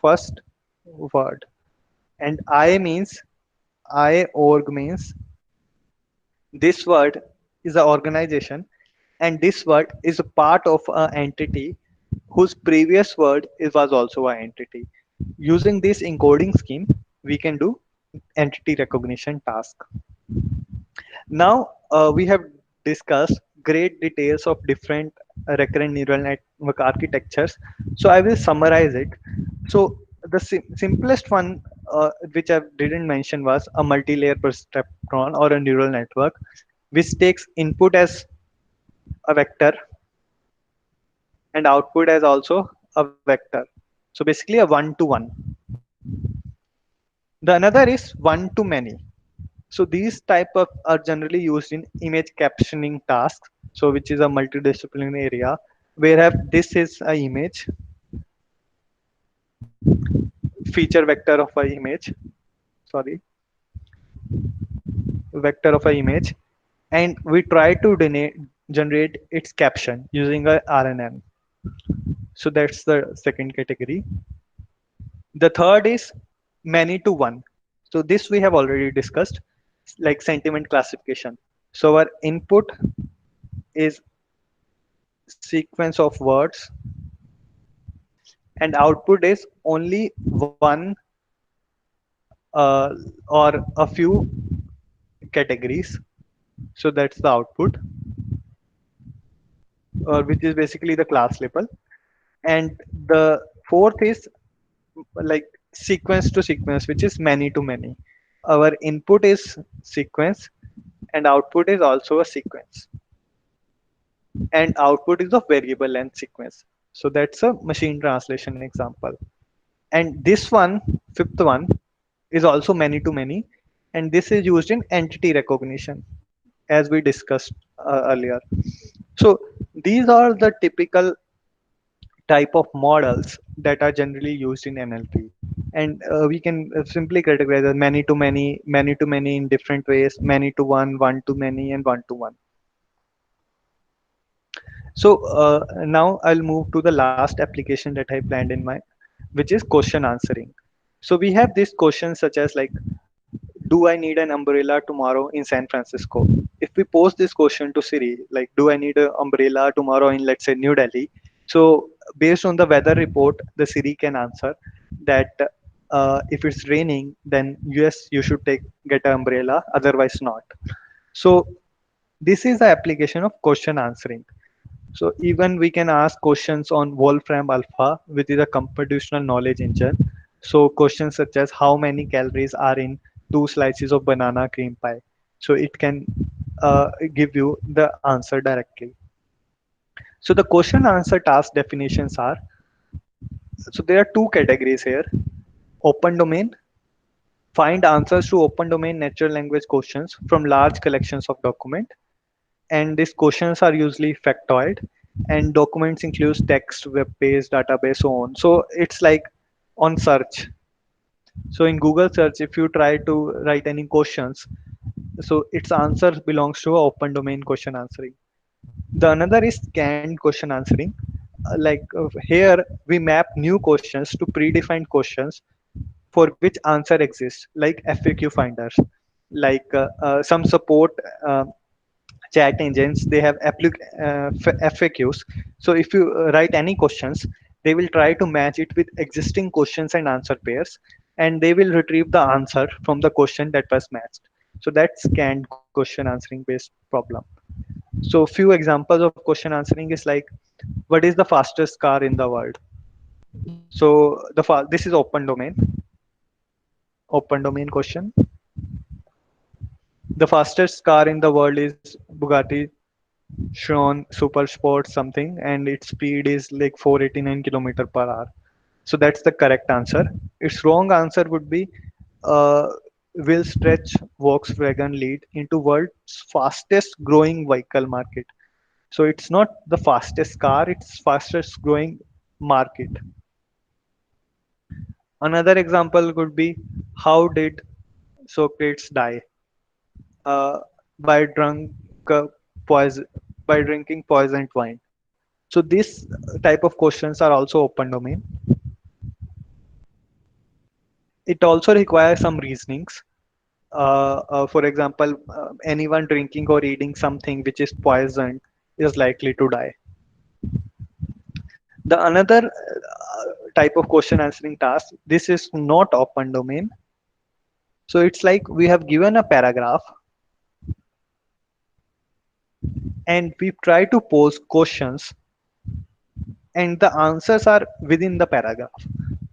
first word. And I means I org means this word is an organization, and this word is a part of an entity whose previous word was also an entity. Using this encoding scheme, we can do entity recognition task. Now we have discussed great details of different recurrent neural network architectures. So I will summarize it. So the simplest one, which I didn't mention, was a multi-layer perceptron or a neural network, which takes input as a vector and output as also a vector. So basically a one-to-one. The another is one-to-many. So these type of are generally used in image captioning tasks. So which is a multidisciplinary area where have this is a image, feature vector of a image, sorry, vector of a image, and we try to generate its caption using a RNN. So that's the second category. The third is many to one. So this we have already discussed, like sentiment classification. So our input is sequence of words and output is only one uh, or a few categories. So that's the output, which is basically the class label. And the fourth is like sequence to sequence, which is many to many. Our input is sequence and output is also a sequence, and output is of variable length sequence. So that's a machine translation example. And this one, fifth one, is also many to many, and this is used in entity recognition, as we discussed earlier. So these are the typical type of models that are generally used in NLP. And we can simply categorize as many to many in different ways, many to one to many, and one to one. So now I'll move to the last application that I planned in my, which is question answering. So we have these questions such as like, do I need an umbrella tomorrow in San Francisco? If we pose this question to Siri, like, do I need an umbrella tomorrow in, let's say, New Delhi? So based on the weather report, the Siri can answer that if it's raining, then yes, you should get an umbrella, otherwise not. So this is the application of question answering. So even we can ask questions on Wolfram Alpha, which is a computational knowledge engine. So questions such as how many calories are in two slices of banana cream pie. So it can give you the answer directly. So the question answer task definitions are, so there are two categories here. Open domain, find answers to open domain natural language questions from large collections of document, and these questions are usually factoid, and documents includes text, web page, database, so on. So it's like on search. So in Google search, if you try to write any questions, so its answer belongs to open domain question answering. The another is canned question answering. Here we map new questions to predefined questions for which answer exists, like FAQ finders, some support chat engines, they have FAQs. So if you write any questions, they will try to match it with existing questions and answer pairs, and they will retrieve the answer from the question that was matched. So that's canned question answering based problem. So few examples of question answering is like, what is the fastest car in the world? So this is open domain question. The fastest car in the world is Bugatti Chiron Super Sport something, and its speed is like 489 kilometer per hour. So that's the correct answer. Its wrong answer would be, uh, will stretch Volkswagen lead into world's fastest growing vehicle market. So it's not the fastest car, it's fastest growing market. Another example could be, how did Socrates die? Uh, by drunk poison by drinking poisoned wine. So this type of questions are also open domain. It also requires some reasonings. For example, anyone drinking or eating something which is poisoned is likely to die. The another type of question answering task, this is not open domain. So it's like we have given a paragraph and we try to pose questions and the answers are within the paragraph.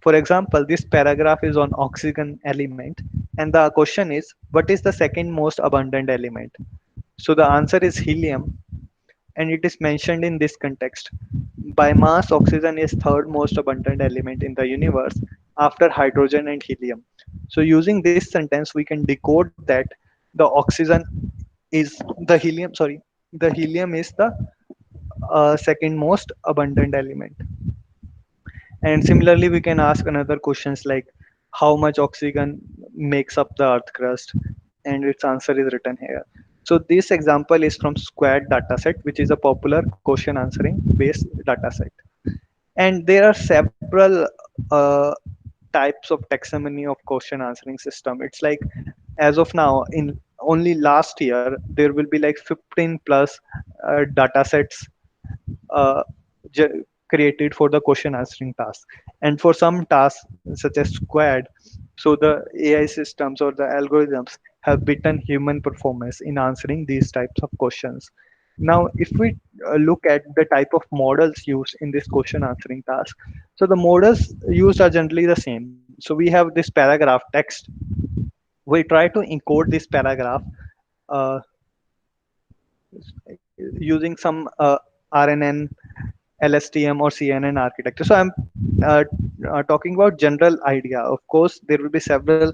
For example, this paragraph is on oxygen element, and the question is, what is the second most abundant element? So the answer is helium, and it is mentioned in this context. By mass, oxygen is third most abundant element in the universe after hydrogen and helium. So using this sentence, we can decode that the oxygen is the helium. Sorry, the helium is the second most abundant element. And similarly, we can ask another questions like, how much oxygen makes up the earth crust? And its answer is written here. So this example is from Squad dataset, which is a popular question answering based dataset. And there are several uh, types of taxonomy of question answering system. It's like, as of now, in only last year, there will be like 15 plus data sets uh, created for the question answering task. And for some tasks such as Squad, so the AI systems or the algorithms have beaten human performance in answering these types of questions. Now if we look at the type of models used in this question answering task, so the models used are generally the same. So we have this paragraph text, we try to encode this paragraph uh, using some RNN, LSTM, or CNN architecture. So I'm uh, talking about general idea. Of course, there will be several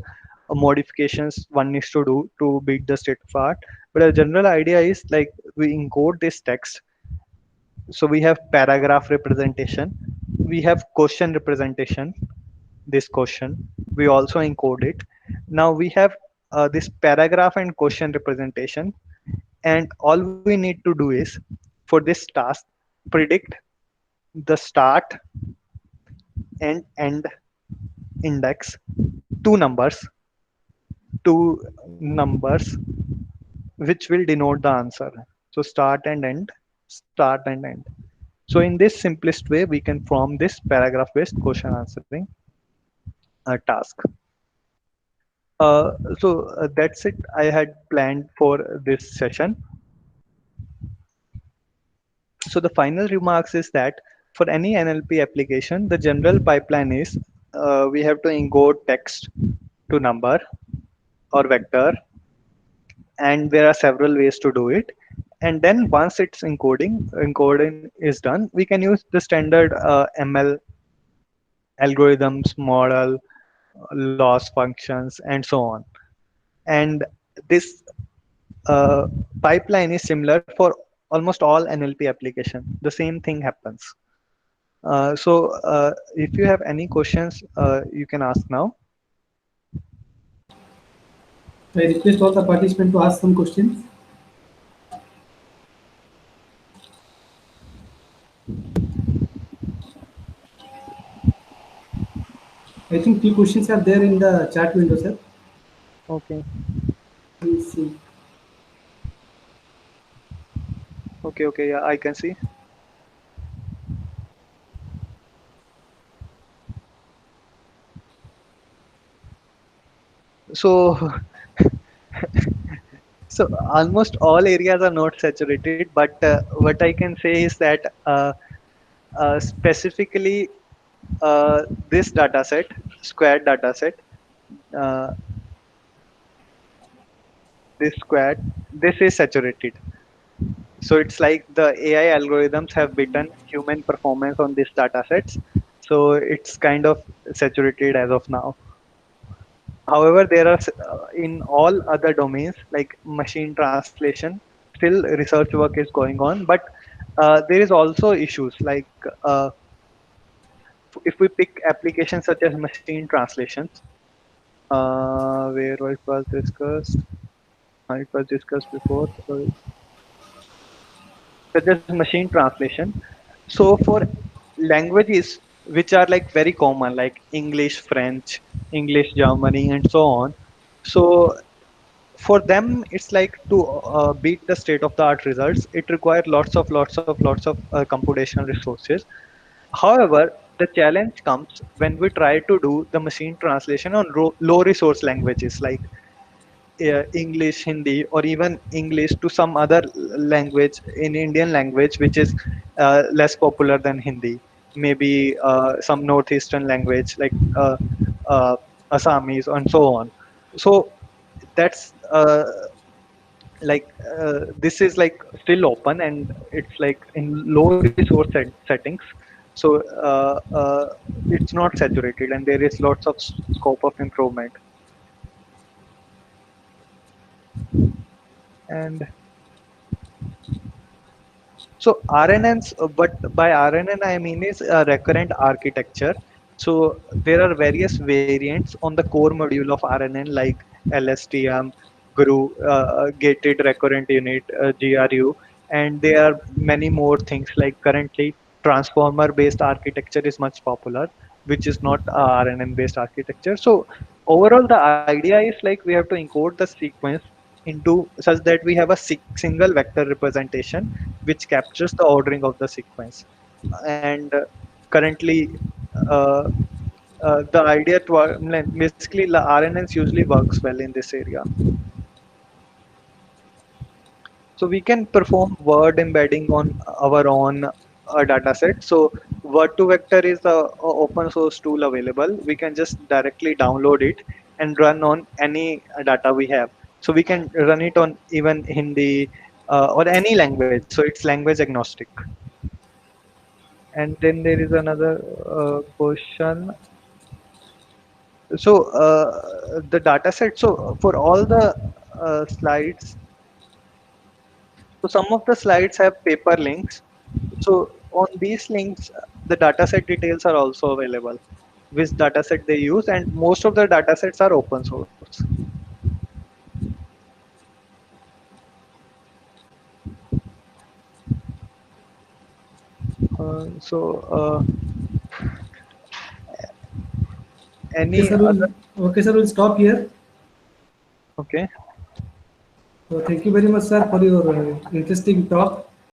modifications one needs to do to beat the state of art. But a general idea is like we encode this text. So we have paragraph representation, we have question representation, this question, we also encode it. Now we have this paragraph and question representation, and all we need to do is for this task predict the start and end index, two numbers, two numbers which will denote the answer. So start and end, start and end. So in this simplest way, we can form this paragraph based question answering task. That's it I had planned for this session. So the final remarks is that for any NLP application, the general pipeline is we have to encode text to number or vector, and there are several ways to do it. And then once it's encoding is done, we can use the standard ML algorithms, model, loss functions, and so on. And this uh, pipeline is similar for almost all NLP application. The same thing happens. If you have any questions, you can ask now. I request all the participants to ask some questions. I think few questions are there in the chat window, sir. Okay. Let me see. Okay. Yeah, I can see. So, so almost all areas are not saturated, but what I can say is that specifically this data set, squared data set, uh, this squared, this is saturated. So it's like the AI algorithms have beaten human performance on these data sets. So it's kind of saturated as of now. However, there are in all other domains like machine translation, still research work is going on, but there is also issues like if we pick applications such as machine translations, where it was discussed, it was discussed before, sorry, such as machine translation. So for languages which are like very common, like English, French, English, Germany, and so on. So for them, it's like to beat the state of the art results. It requires lots of computational resources. However, the challenge comes when we try to do the machine translation on low resource languages like English, Hindi, or even English to some other language in Indian language, which is less popular than Hindi. Maybe some northeastern language like uh, Assamese and so on. So that's like this is like still open, and it's like in low resource settings. So it's not saturated, and there is lots of scope of improvement. And so RNNs, but by RNN I mean is a recurrent architecture. So there are various variants on the core module of RNN like LSTM, GRU, Gated Recurrent Unit, GRU, and there are many more things like currently transformer based architecture is much popular, which is not RNN based architecture. So overall the idea is like we have to encode the sequence into such that we have a single vector representation which captures the ordering of the sequence. And currently, uh, the idea to basically RNNs usually works well in this area. So we can perform word embedding on our own data set. So Word2Vector is the open source tool available. We can just directly download it and run on any data we have. So we can run it on even Hindi or any language. So it's language agnostic. And then there is another question. So the data set, so for all the slides, so some of the slides have paper links. So on these links, the dataset details are also available, which dataset they use, and most of the datasets are open source. So Okay, any sir. other? Okay, sir. We'll stop here. Okay. So thank you very much, sir, for your interesting talk.